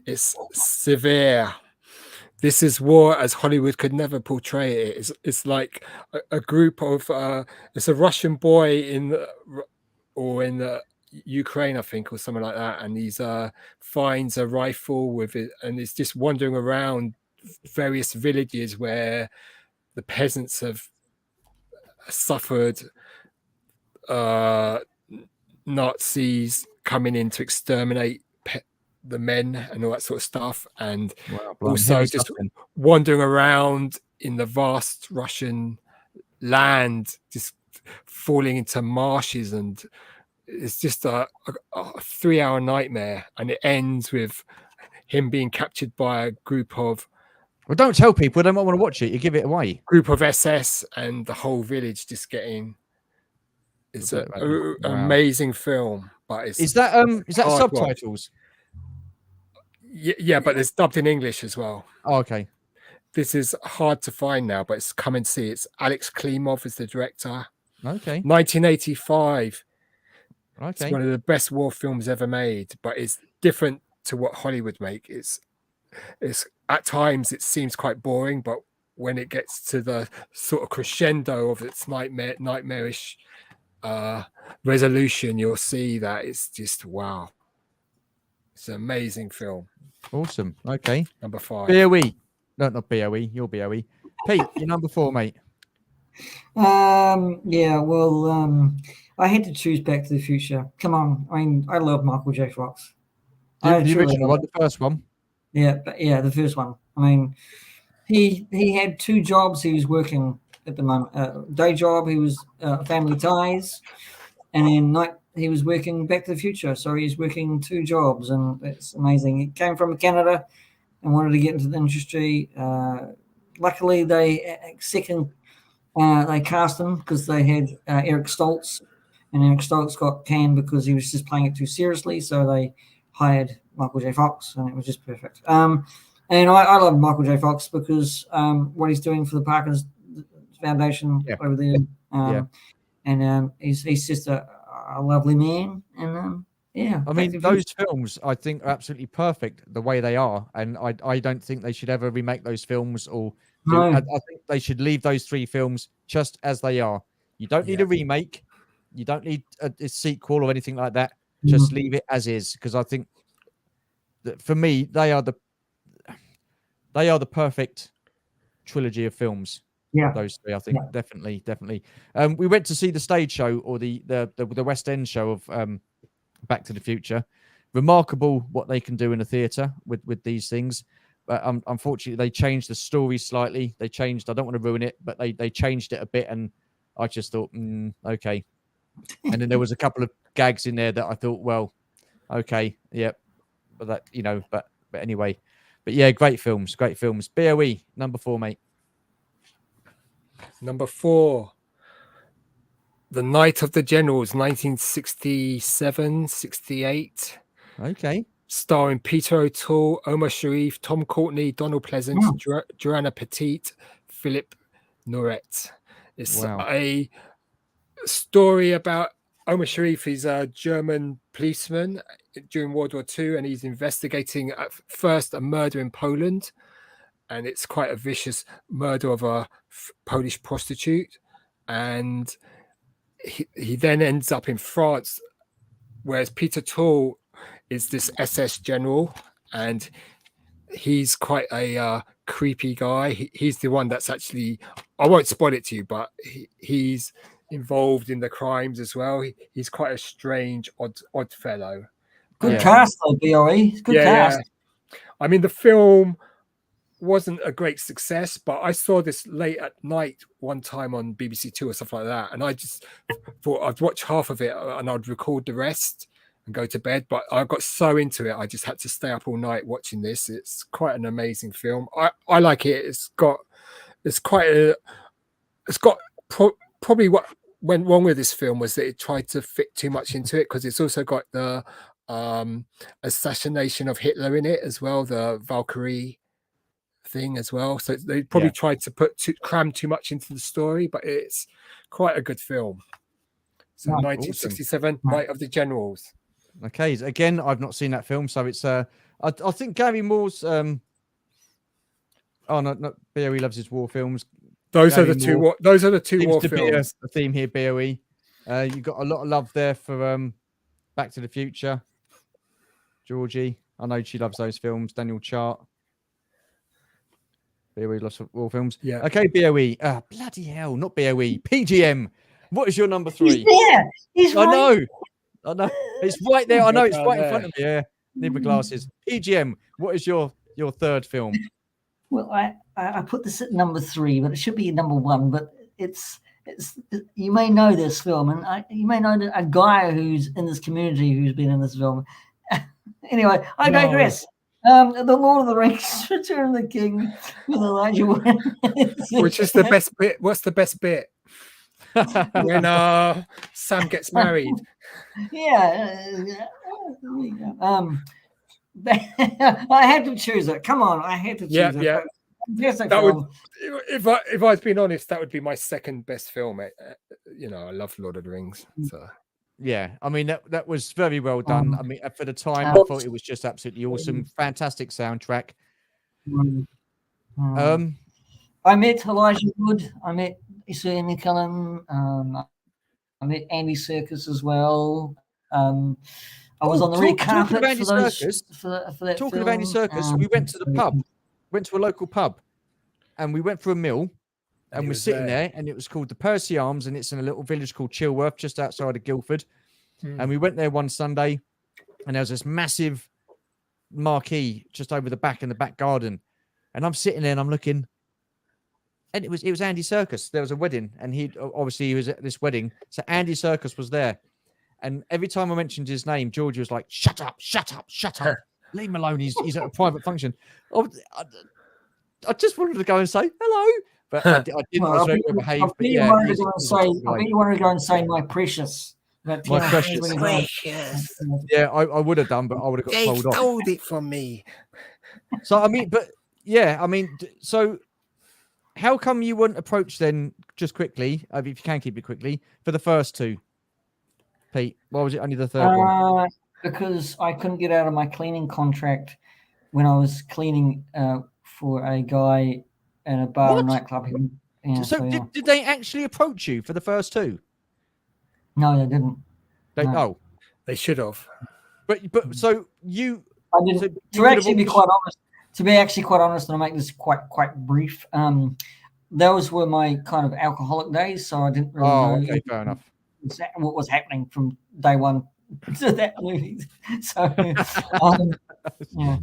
[SPEAKER 2] It's severe. This is war as Hollywood could never portray it. It's like a group of it's a Russian boy in the Ukraine, I think, or something like that, and he's finds a rifle with it, and it's just wandering around various villages where the peasants have suffered Nazis coming in to exterminate the men and all that sort of stuff, and also just wandering around in the vast Russian land, just falling into marshes, and it's just a 3-hour nightmare, and it ends with him being captured by a group of
[SPEAKER 1] don't tell people, they might want to watch it, you give it away.
[SPEAKER 2] Group of SS, and the whole village just getting it's an amazing film. But
[SPEAKER 1] is that subtitles?
[SPEAKER 2] Yeah, but there's dubbed in English as well.
[SPEAKER 1] Oh, okay.
[SPEAKER 2] This is hard to find now, but it's come and see. It's Alex Klimov is the director.
[SPEAKER 1] Okay.
[SPEAKER 2] 1985.
[SPEAKER 1] Okay.
[SPEAKER 2] It's one of the best war films ever made, but it's different to what Hollywood make. It's at times it seems quite boring, but when it gets to the sort of crescendo of its nightmarish resolution, you'll see that it's just wow. It's an amazing film.
[SPEAKER 1] Awesome. Okay.
[SPEAKER 2] Number 5.
[SPEAKER 1] BOE. No, not BOE. You're BOE. Pete, you're number 4, mate.
[SPEAKER 3] Yeah, well, I had to choose Back to the Future. Come on. I mean, I love Michael J. Fox.
[SPEAKER 1] The original one, the first one.
[SPEAKER 3] Yeah, the first one. I mean, he had 2 jobs he was working at the moment. Day job, he was Family Ties, and then night he was working Back to the Future. So he's working 2 jobs, and it's amazing. He came from Canada and wanted to get into the industry. Luckily, they cast him because they had Eric Stoltz, and Eric Stoltz got canned because he was just playing it too seriously. So they hired Michael J. Fox, and it was just perfect. And I love Michael J. Fox because what he's doing for the Parkinson's Foundation over there. And he's just a lovely man. And
[SPEAKER 1] I mean, those films I think are absolutely perfect the way they are, and I don't think they should ever remake those films or. I think they should leave those 3 films just as they are. You don't need a remake. You don't need a sequel or anything like that. Just leave it as is, because I think that for me they are the perfect trilogy of films. Yeah, those 3, I think, definitely. We went to see the stage show or the West End show of Back to the Future. Remarkable what they can do in a theatre with these things. But unfortunately, they changed the story slightly. They changed. I don't want to ruin it, but they changed it a bit, and I just thought, okay. And then there was a couple of gags in there that I thought, well, okay, yeah, but that but anyway, but yeah, great films. BOE number 4, mate.
[SPEAKER 2] Number 4, The Night of the Generals, 1967-68.
[SPEAKER 1] Okay.
[SPEAKER 2] Starring Peter O'Toole, Omar Sharif, Tom Courtenay, Donald Pleasance, Joanna Petit, Philip Noret. It's a story about Omar Sharif. He's a German policeman during World War II, and he's investigating at first a murder in Poland, and it's quite a vicious murder of a Polish prostitute, and he then ends up in France, whereas Peter O'Toole is this SS general, and he's quite a creepy guy. He's the one that's actually, I won't spoil it to you, but he's involved in the crimes as well. He's quite a strange, odd fellow.
[SPEAKER 3] Good cast, though, BOE. Good cast.
[SPEAKER 2] Yeah. I mean, the film wasn't a great success, but I saw this late at night one time on BBC Two or stuff like that, and I just thought I'd watch half of it and I'd record the rest and go to bed. But I got so into it, I just had to stay up all night watching this. It's quite an amazing film. I like it. Probably what went wrong with this film was that it tried to fit too much into it, because it's also got the assassination of Hitler in it as well, the Valkyrie thing as well. So they probably tried to cram too much into the story, but it's quite a good film. So 1967, awesome. Night of the Generals.
[SPEAKER 1] Okay, again, I've not seen that film, so it's I think Gary Moore's BOE loves his war films.
[SPEAKER 2] Those are the two war films.
[SPEAKER 1] The theme here, BOE. You've got a lot of love there for Back to the Future. Georgie, I know she loves those films. Daniel Chart. BOE loves war films.
[SPEAKER 2] Yeah.
[SPEAKER 1] Okay, BOE. Bloody hell, not BOE. PGM. What is your number
[SPEAKER 3] He's
[SPEAKER 1] 3?
[SPEAKER 3] there. He's
[SPEAKER 1] I
[SPEAKER 3] right.
[SPEAKER 1] know. It's right there. I know it's
[SPEAKER 2] Right
[SPEAKER 1] right in
[SPEAKER 2] there.
[SPEAKER 1] front of me. Yeah, need my glasses. PGM. What is your third film?
[SPEAKER 3] Well, I put this at number 3, but it should be number 1. But it's you may know this film, and you may know a guy who's in this community who's been in this film. Anyway, I digress. The Lord of the Rings, Return of the King, with Elijah Wood.
[SPEAKER 2] Which is the best bit? What's the best bit? When Sam gets married.
[SPEAKER 3] Yeah. I had to choose it. Come on, I had to choose it.
[SPEAKER 2] Yeah. That would, if I was being honest, that would be my second best film. I love Lord of the Rings. So
[SPEAKER 1] Yeah, I mean that was very well done. I mean, for the time, I thought it was just absolutely awesome. Fantastic soundtrack.
[SPEAKER 3] I met Elijah Wood. I met Ian McKellen. I met Andy Serkis as well. I was on the red carpet for that
[SPEAKER 1] Talking
[SPEAKER 3] film.
[SPEAKER 1] of Andy Serkis, we went to the pub. Went to a local pub, and we went for a meal. And we're sitting there, and it was called the Percy Arms, and it's in a little village called Chilworth, just outside of Guildford. And we went there one Sunday, and there was this massive marquee just over the back in the back garden. And I'm sitting there, and I'm looking, and it was Andy Serkis. There was a wedding, and he was at this wedding, so Andy Serkis was there. And every time I mentioned his name, Georgie was like, "Shut up, shut up, shut up! Leave him alone. He's at a private function." I just wanted to go and say hello. But I didn't. I was very well behaved.
[SPEAKER 3] I bet you wanted to go and say my precious.
[SPEAKER 1] My precious. Yeah, I would have done, but I would have got told off.
[SPEAKER 2] They stole it from me.
[SPEAKER 1] So I mean, so how come you weren't approached then? Just quickly, if you can keep it quickly, for the first 2, Pete. Why was it only the third one?
[SPEAKER 3] Because I couldn't get out of my cleaning contract when I was cleaning for a guy in a bar and nightclub.
[SPEAKER 1] Did they actually approach you for the first 2?
[SPEAKER 3] No, they didn't.
[SPEAKER 2] They should have.
[SPEAKER 1] But so you.
[SPEAKER 3] I didn't. To be actually quite honest, and I'll make this quite brief. Those were my kind of alcoholic days, so I didn't really know.
[SPEAKER 1] Okay, fair enough.
[SPEAKER 3] What was happening from day one to that movie. So, yeah.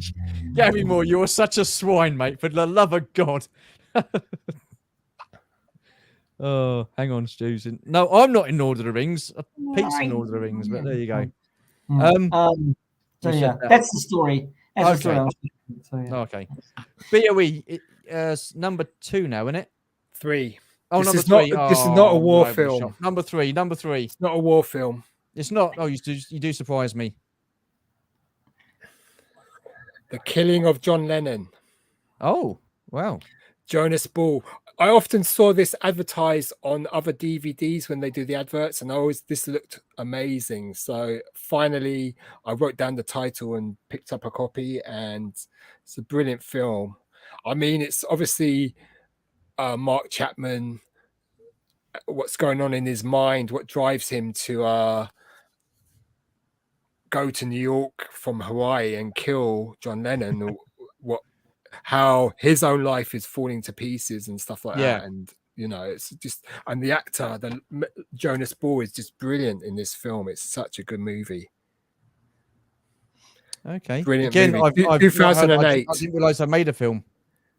[SPEAKER 1] Gary Moore, you're such a swine, mate. For the love of God. Oh, hang on, Stu's in. No, I'm not in Lord of the Rings. Pete's in Lord of the Rings, but there you go.
[SPEAKER 3] Yeah. That's the story. That's the story.
[SPEAKER 1] Okay. BOE, number 2 now, isn't it?
[SPEAKER 2] 3.
[SPEAKER 1] Oh,
[SPEAKER 2] this
[SPEAKER 1] number
[SPEAKER 2] is
[SPEAKER 1] 3.
[SPEAKER 2] This is not a war film.
[SPEAKER 1] Number 3.
[SPEAKER 2] It's not a war film.
[SPEAKER 1] It's not. Oh, you do surprise me.
[SPEAKER 2] The Killing of John Lennon.
[SPEAKER 1] Oh, wow.
[SPEAKER 2] Jonas Ball. I often saw this advertised on other DVDs when they do the adverts, and this looked amazing. So finally, I wrote down the title and picked up a copy, and it's a brilliant film. I mean, it's obviously Mark Chapman, what's going on in his mind, what drives him to go to New York from Hawaii and kill John Lennon, how his own life is falling to pieces and stuff like that. And it's just, and the actor, Jonas Ball, is just brilliant in this film. It's such a good movie.
[SPEAKER 1] Okay,
[SPEAKER 2] brilliant
[SPEAKER 1] again,
[SPEAKER 2] movie.
[SPEAKER 1] I've
[SPEAKER 2] 2008.
[SPEAKER 1] I didn't realize I made a film.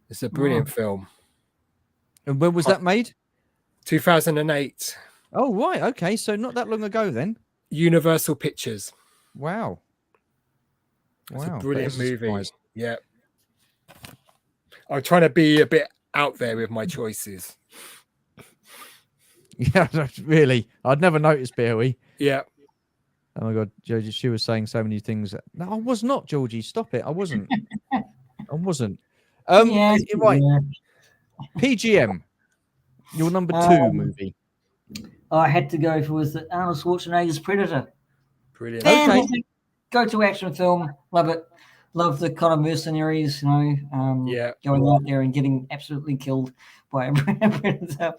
[SPEAKER 2] It's a brilliant film.
[SPEAKER 1] And when was that made?
[SPEAKER 2] 2008.
[SPEAKER 1] Oh, right. Okay, so not that long ago then.
[SPEAKER 2] Universal Pictures.
[SPEAKER 1] Wow.
[SPEAKER 2] It's a brilliant movie. Yeah. I'm trying to be a bit out there with my choices.
[SPEAKER 1] Yeah, really. I'd never noticed, Barry.
[SPEAKER 2] Yeah.
[SPEAKER 1] Oh my God, Georgie, she was saying so many things. No, I was not, Georgie. Stop it. I wasn't. I wasn't. Right. PGM, your number 2 movie.
[SPEAKER 3] I had to go for Arnold Schwarzenegger's Predator.
[SPEAKER 2] Brilliant.
[SPEAKER 3] Okay. Go-to action film. Love it. Love the kind of mercenaries, going out there and getting absolutely killed by a predator.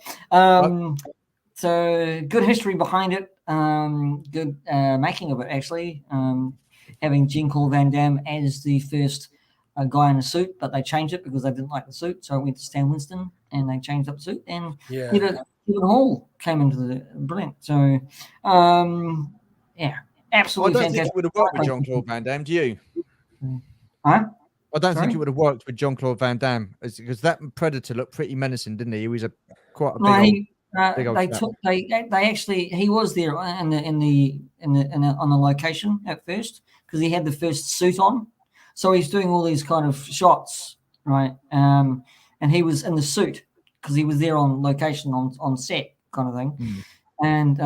[SPEAKER 3] So good history behind it. Good making of it, actually. Having Jean-Claude Van Damme as the first guy in a suit, but they changed it because they didn't like the suit, so it went to Stan Winston. and they changed up the suit, and
[SPEAKER 2] Yeah.
[SPEAKER 3] Kevin Hall came into the brilliant. So, yeah,
[SPEAKER 1] I
[SPEAKER 3] absolutely
[SPEAKER 1] don't think
[SPEAKER 3] fantastic.
[SPEAKER 1] it would have worked with Jean-Claude Van Damme. Do you?
[SPEAKER 3] Huh?
[SPEAKER 1] I don't
[SPEAKER 3] Sorry?
[SPEAKER 1] think it would have worked with Jean-Claude Van Damme because that Predator looked pretty menacing, didn't he? He was quite a
[SPEAKER 3] No,
[SPEAKER 1] big old
[SPEAKER 3] they
[SPEAKER 1] chap.
[SPEAKER 3] took they actually he was there on the location at first because he had the first suit on, so he's doing all these kind of shots, right? And he was in the suit because he was there on location on set kind of thing. And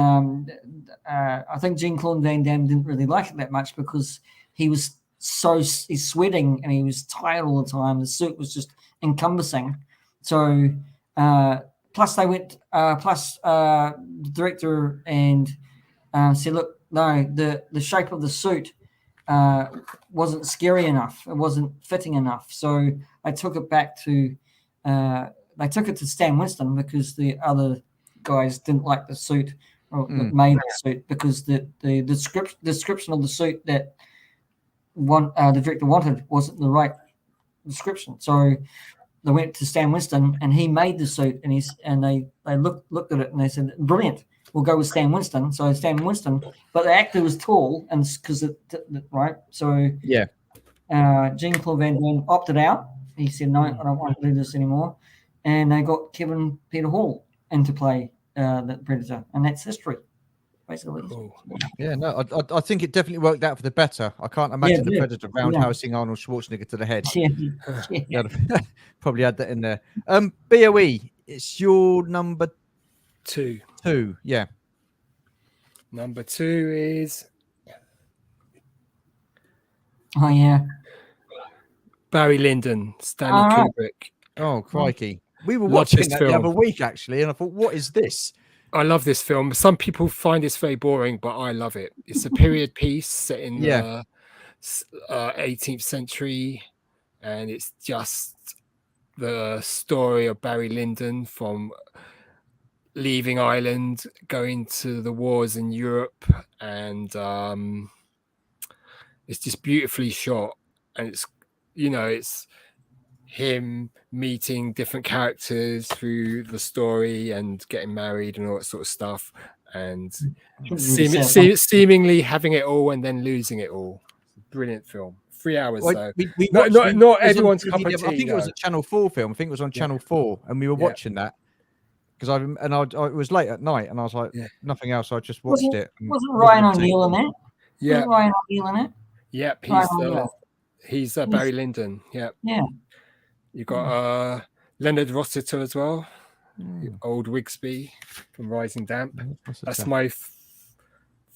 [SPEAKER 3] I think Jean-Claude Van Damme didn't really like it that much because he's sweating and he was tired all the time. The suit was just encompassing. So plus the director and said, look, no, the shape of the suit wasn't scary enough. It wasn't fitting enough. So I took it back to Stan Winston because the other guys didn't like the suit or that made the suit because the description of the suit that the director wanted wasn't the right description. So they went to Stan Winston and he made the suit and they looked at it and they said, brilliant, we'll go with Stan Winston. So Stan Winston, but the actor was tall and because right. So
[SPEAKER 1] yeah,
[SPEAKER 3] Jean-Claude Van Damme opted out. He said, no, I don't want to do this anymore. And they got Peter Hall into play the Predator, and that's history, basically.
[SPEAKER 2] Cool.
[SPEAKER 1] Yeah, no, I think it definitely worked out for the better. I can't imagine the Predator roundhousing Arnold Schwarzenegger to the head.
[SPEAKER 3] Yeah.
[SPEAKER 1] Probably had that in there. BOE, it's your number
[SPEAKER 2] 2.
[SPEAKER 1] Yeah.
[SPEAKER 2] Number 2 is
[SPEAKER 3] Oh yeah,
[SPEAKER 2] Barry Lyndon, Stanley Kubrick.
[SPEAKER 1] Oh crikey, we were
[SPEAKER 2] Love
[SPEAKER 1] watching
[SPEAKER 2] this
[SPEAKER 1] that
[SPEAKER 2] film.
[SPEAKER 1] the other week actually, and I thought, what is this?
[SPEAKER 2] I love this film. Some people find this very boring, but I love it. It's a period piece set in the 18th century, and it's just the story of Barry Lyndon from leaving Ireland, going to the wars in Europe, and it's just beautifully shot, and it's him meeting different characters through the story and getting married and all that sort of stuff, and seemingly having it all and then losing it all. Brilliant film. 3 hours.
[SPEAKER 1] Well,
[SPEAKER 2] so not everyone's cup of tea.
[SPEAKER 1] I think it was a Channel 4 film. I think it was on Channel 4, and we were watching that because it was late at night, and I was like, nothing else. I just watched it.
[SPEAKER 3] Wasn't Ryan O'Neill in that?
[SPEAKER 2] Yeah,
[SPEAKER 3] wasn't Ryan O'Neill in it?
[SPEAKER 2] Yeah, he's Barry Lyndon. Yeah. You got Leonard Rossiter as well, old Wigsby from Rising Damp. That's my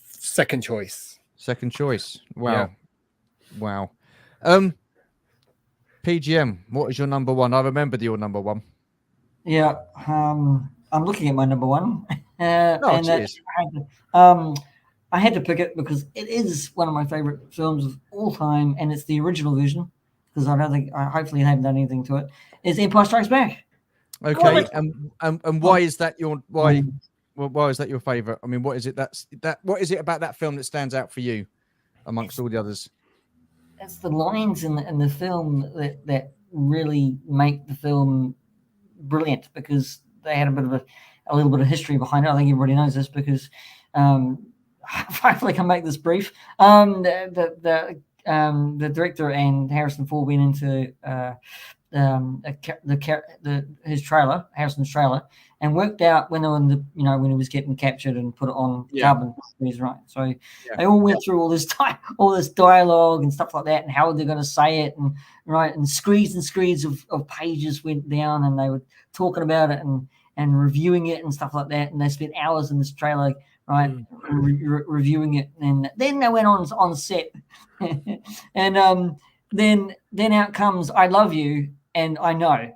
[SPEAKER 2] second choice.
[SPEAKER 1] Wow. Wow. PGM, what is your number 1? I remembered your number 1.
[SPEAKER 3] Yeah. I'm looking at my number 1. I had to pick it because it is one of my favorite films of all time, and it's the original version. Because I hopefully haven't done anything to it. Is Empire Strikes Back?
[SPEAKER 1] Okay, and why is that your why is that your favorite? I mean, what is it what is it about that film that stands out for you amongst all the others?
[SPEAKER 3] It's the lines in the film that really make the film brilliant because they had a little bit of history behind it. I think everybody knows this because hopefully I can make this brief. The director and Harrison Ford went into Harrison's trailer, and worked out when they were when he was getting captured and put it on carbon copies, right? So they all went through all this dialogue and stuff like that, and how they're going to say it, and screeds of pages went down, and they were talking about it and reviewing it and stuff like that, and they spent hours in this trailer. Right, reviewing it, and then they went on set, and then out comes "I love you" and "I know,"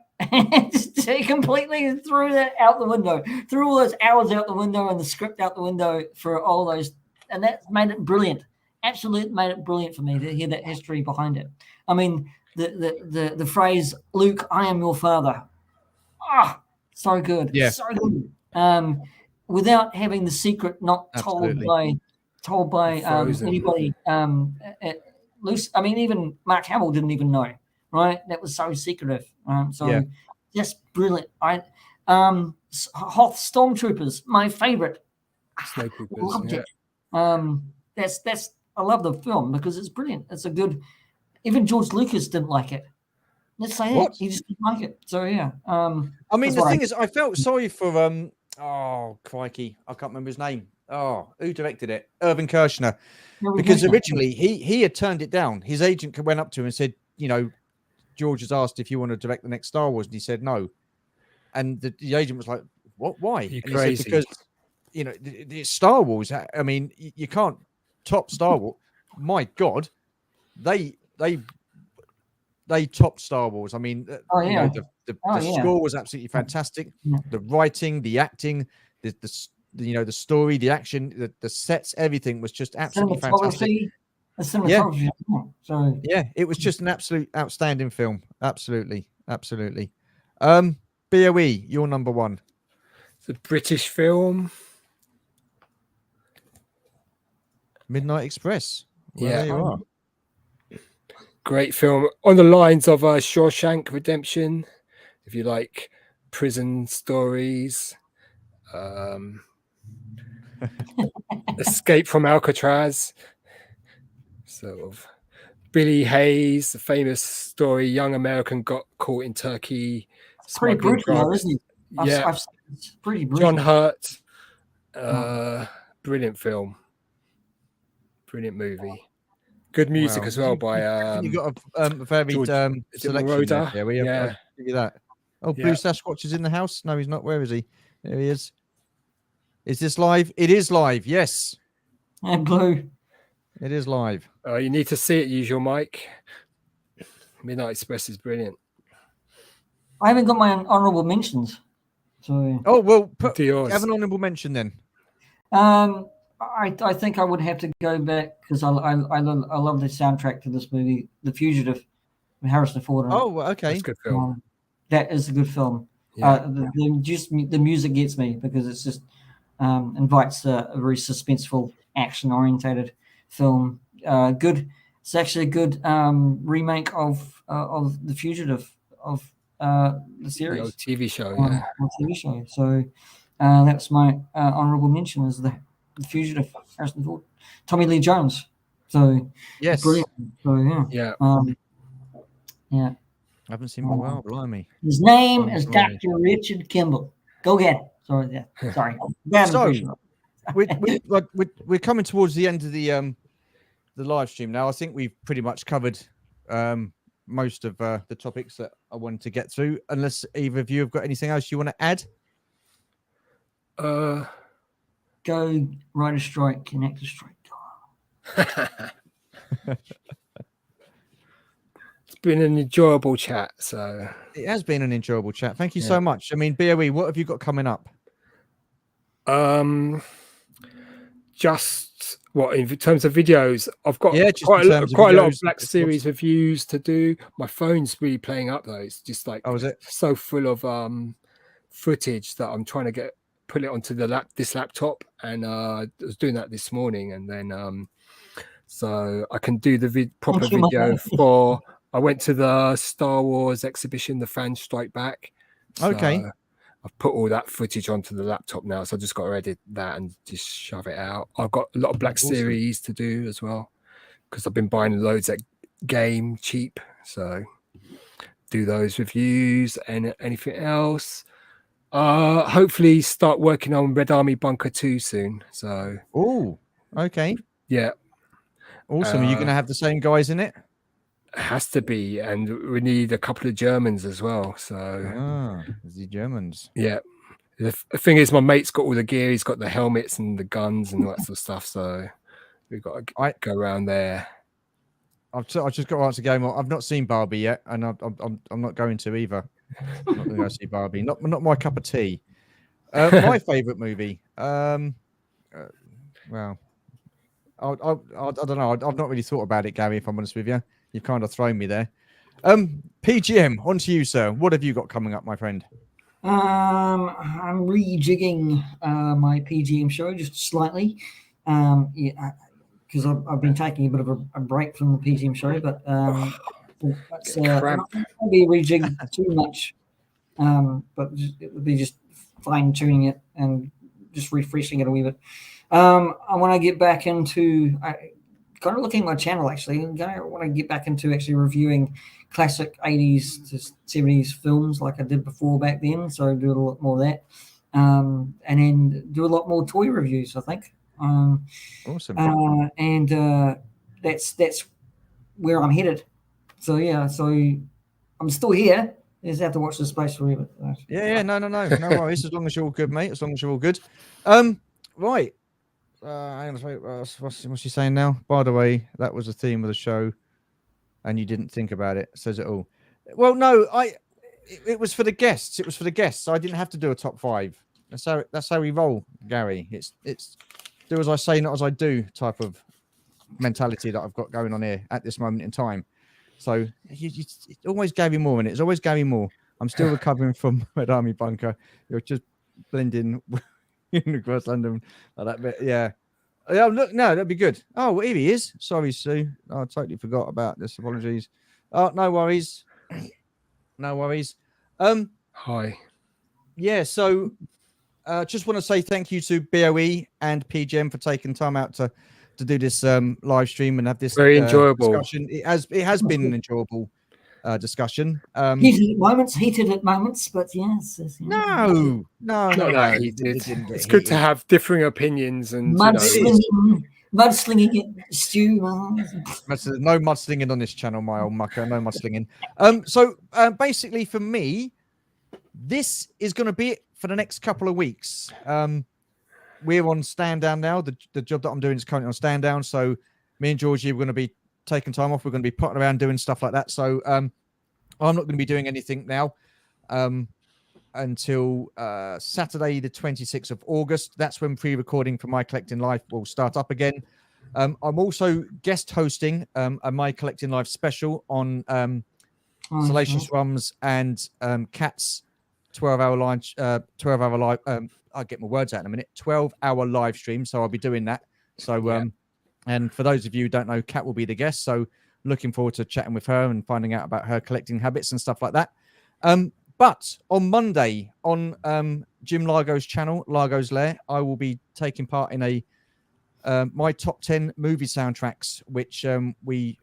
[SPEAKER 3] just completely threw that out the window, threw all those hours out the window and the script out the window for all those, and that made it brilliant. Absolutely made it brilliant for me to hear that history behind it. I mean, the phrase "Luke, I am your father," so good, so good. Without having the secret not told by anybody. Loose. I mean, even Mark Hamill didn't even know. Right, that was so secretive. just brilliant. Hoth Stormtroopers, my favorite. Loved it. That's I love the film because it's brilliant. It's a good. Even George Lucas didn't like it. Let's say that he just didn't like it. So yeah.
[SPEAKER 1] I mean, the thing is, I felt sorry for oh crikey, I can't remember his name. Oh, who directed it? Irvin Kershner. Because originally he had turned it down. His agent went up to him and said, you know, George has asked if you want to direct the next Star Wars, and he said no. And the agent was like, "What? Why?"
[SPEAKER 2] You're
[SPEAKER 1] and
[SPEAKER 2] crazy.
[SPEAKER 1] he said, because you know it's Star Wars. I mean, you can't top Star Wars. My God, they topped Star Wars. I mean, you know, the score was absolutely fantastic.
[SPEAKER 3] Yeah.
[SPEAKER 1] The writing, the acting, the you know, the story, the action, the sets, everything was just absolutely fantastic.
[SPEAKER 3] Cinematography. So
[SPEAKER 1] yeah, it was just an absolute outstanding film. Absolutely. BOE, your number one.
[SPEAKER 2] It's a British film.
[SPEAKER 1] Midnight Express. Well,
[SPEAKER 2] Yeah.
[SPEAKER 1] there you are.
[SPEAKER 2] Great film on the lines of Shawshank Redemption, if you like prison stories. Escape from Alcatraz. Sort of Billy Hayes, the famous story, young American got caught in Turkey.
[SPEAKER 3] it's pretty brutal, isn't it?
[SPEAKER 2] Yeah.
[SPEAKER 3] It's pretty brutal.
[SPEAKER 2] John Hurt. Brilliant film. Brilliant movie. Good music as well by
[SPEAKER 1] you got a varied
[SPEAKER 2] George,
[SPEAKER 1] selection there.
[SPEAKER 2] yeah,
[SPEAKER 1] I'll give you that. Oh, Blue Sasquatch is in the house. No, he's not. Where is he? There he is. Is this live? It is live. Yes.
[SPEAKER 3] And Blue.
[SPEAKER 1] It is live.
[SPEAKER 2] You need to see it. Use your mic. Midnight Express is brilliant.
[SPEAKER 3] I haven't got my honorable mentions. So
[SPEAKER 1] Oh well,
[SPEAKER 2] have
[SPEAKER 1] an honorable mention then.
[SPEAKER 3] I think I would have to go back because I love the soundtrack to this movie, The Fugitive, with Harrison Ford.
[SPEAKER 1] Oh, okay.
[SPEAKER 2] That's a good film.
[SPEAKER 3] That is a good film.
[SPEAKER 2] Yeah.
[SPEAKER 3] The music gets me because it's just invites a very suspenseful, action-orientated film. Good. It's actually a good remake of The Fugitive of the series,
[SPEAKER 2] The old TV show.
[SPEAKER 3] TV show. So that's my honorable mention is the Fugitive, Harrison Ford, Tommy Lee Jones. So
[SPEAKER 1] yes,
[SPEAKER 3] brilliant. So
[SPEAKER 2] yeah.
[SPEAKER 3] I
[SPEAKER 1] haven't seen him in a while. Blimey.
[SPEAKER 3] His name is Dr. Richard Kimball. Go get it. Sorry.
[SPEAKER 1] So we're coming towards the end of the live stream now. I think we've pretty much covered most of the topics that I wanted to get through. Unless either of you have got anything else you want to add.
[SPEAKER 3] Go Rider Strike, Connector Strike.
[SPEAKER 2] It's been an enjoyable chat. So
[SPEAKER 1] it has been an enjoyable chat. Thank you so much. I mean, BOE, what have you got coming up?
[SPEAKER 2] Just what in terms of videos, I've got quite a lot of Black Series reviews to do. My phone's really playing up though. It's just like so full of footage that I'm trying to put it onto this laptop, and I was doing that this morning, and then so I can do the proper video for. I went to the Star Wars exhibition, the Fans Strike Back. So
[SPEAKER 1] okay.
[SPEAKER 2] I've put all that footage onto the laptop now, so I just got to edit that and just shove it out. I've got a lot of Black Series to do as well because I've been buying loads at Game cheap, so do those reviews and anything else. Hopefully start working on Red Army Bunker 2 soon. So
[SPEAKER 1] okay.
[SPEAKER 2] Yeah.
[SPEAKER 1] Awesome. Are you going to have the same guys in it?
[SPEAKER 2] Has to be, and we need a couple of Germans as well. So
[SPEAKER 1] the Germans.
[SPEAKER 2] Yeah. The thing is, my mate's got all the gear. He's got the helmets and the guns and all that sort of stuff. So we've got to go around there.
[SPEAKER 1] I've just got to answer game. I've not seen Barbie yet, and I'm not going to either. I'm not going to go see Barbie. Not my cup of tea. My favorite movie. Well, I don't know. I've not really thought about it, Gary. If I'm honest with you, you've kind of thrown me there. PGM, on to you, sir. What have you got coming up, my friend?
[SPEAKER 3] I'm rejigging my PGM show just slightly. Because I've been taking a bit of a break from the PGM show, but not be rejigged too much. but it would be just fine tuning it and just refreshing it a wee bit. I want to get back into kind of looking at my channel actually. I want to get back into actually reviewing classic 80s to 70s films like I did before back then. So do a lot more of that, and then do a lot more toy reviews, I think.
[SPEAKER 1] Awesome.
[SPEAKER 3] And that's where I'm headed. So yeah, so I'm still here. You just have to watch the space for a bit.
[SPEAKER 1] Yeah, no worries. As long as you're all good, mate. As long as you're all good. Right. Hang on, wait, what's she saying now? By the way, that was the theme of the show, and you didn't think about it. Says it all. Well, no, it was for the guests. It was for the guests. I didn't have to do a top 5. That's how we roll, Gary. It's do as I say, not as I do type of mentality that I've got going on here at this moment in time. So it's always Gary Moore, and it's always Gary Moore. I'm still recovering from Red Army Bunker. You're just blending across London like that bit. Yeah. Look, no, that'd be good. Oh, well, here he is. Sorry, Sue. I totally forgot about this. Apologies. Oh, no worries. No worries.
[SPEAKER 2] Hi.
[SPEAKER 1] Yeah. So, just want to say thank you to BOE and PGM for taking time out to do this live stream and have this
[SPEAKER 2] very enjoyable
[SPEAKER 1] discussion. It has been an enjoyable discussion.
[SPEAKER 3] Heated at moments, but yes.
[SPEAKER 1] No.
[SPEAKER 2] It's good to have differing opinions and
[SPEAKER 3] mudslinging Stu.
[SPEAKER 1] No mudslinging on this channel, my old mucker. No mudslinging. So basically, for me, this is going to be it for the next couple of weeks. We're on stand down now. The job that I'm doing is currently on stand down. So me and Georgie are going to be taking time off. We're going to be putting around doing stuff like that. So I'm not going to be doing anything now until Saturday, the 26th of August. That's when pre-recording for My Collecting Life will start up again. I'm also guest hosting a My Collecting Life special on Salacious Rums and Cat's 12-hour live. I'll get my words out in a minute. 12-hour live stream. So I'll be doing that. So, and for those of you who don't know, Kat will be the guest. So looking forward to chatting with her and finding out about her collecting habits and stuff like that. But on Monday on Jim Largo's channel, Largo's Lair, I will be taking part in a my top 10 movie soundtracks, which we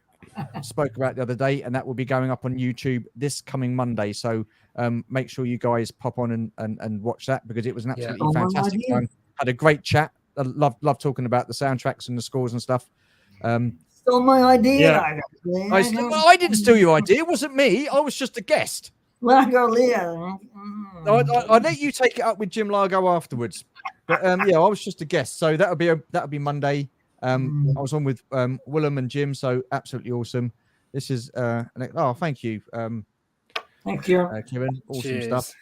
[SPEAKER 1] spoke about the other day, and that will be going up on YouTube this coming Monday. So make sure you guys pop on and watch that, because it was an absolutely fantastic time. Had a great chat. I love talking about the soundtracks and the scores and stuff.
[SPEAKER 3] Stole my idea.
[SPEAKER 1] I didn't steal your idea. It wasn't me. I was just a guest. I let you take it up with Jim Largo afterwards. But I was just a guest. So that'll be Monday. I was on with Willem and Jim, so absolutely awesome. This is thank you.
[SPEAKER 3] Thank you,
[SPEAKER 1] Kieran. Awesome stuff.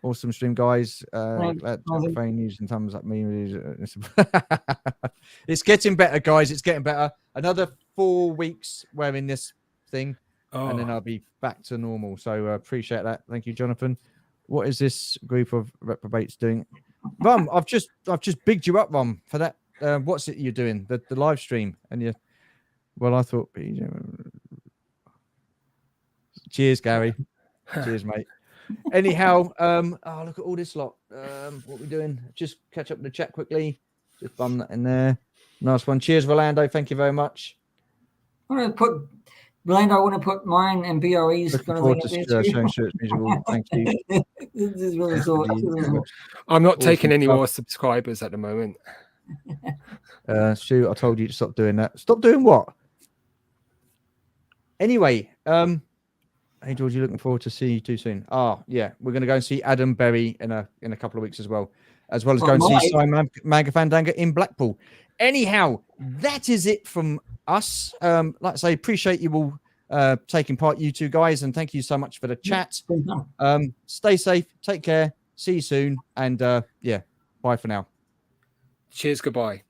[SPEAKER 1] Awesome stream, guys. Phone news and thumbs up me. It's getting better, guys. It's getting better. Another 4 weeks we're in this thing, and then I'll be back to normal. So appreciate that. Thank you, Jonathan. What is this group of reprobates doing? Rum, I've just bigged you up, Rum, for that. What's it you're doing? The live stream, and you. Well, I thought. Cheers, Gary. Cheers, mate. Anyhow, look at all this lot. What we doing? Just catch up with the chat quickly. Just bum that in there. Nice one. Cheers, Rolando. Thank you very much.
[SPEAKER 3] I want to put mine and BOE's.
[SPEAKER 1] Showing shirts musical. Thank you.
[SPEAKER 2] I'm not taking any more subscribers at the moment.
[SPEAKER 1] Stu, I told you to stop doing that. Stop doing what? Anyway, hey George, you looking forward to seeing you too soon? Oh yeah, we're going to go and see Adam Berry in a couple of weeks as well as go and see Simon Magafandanga in Blackpool. Anyhow, that is it from us. Like I say, appreciate you all taking part, you two guys, and thank you so much for the chat. Stay safe, take care, see you soon, and bye for now.
[SPEAKER 2] Cheers, goodbye.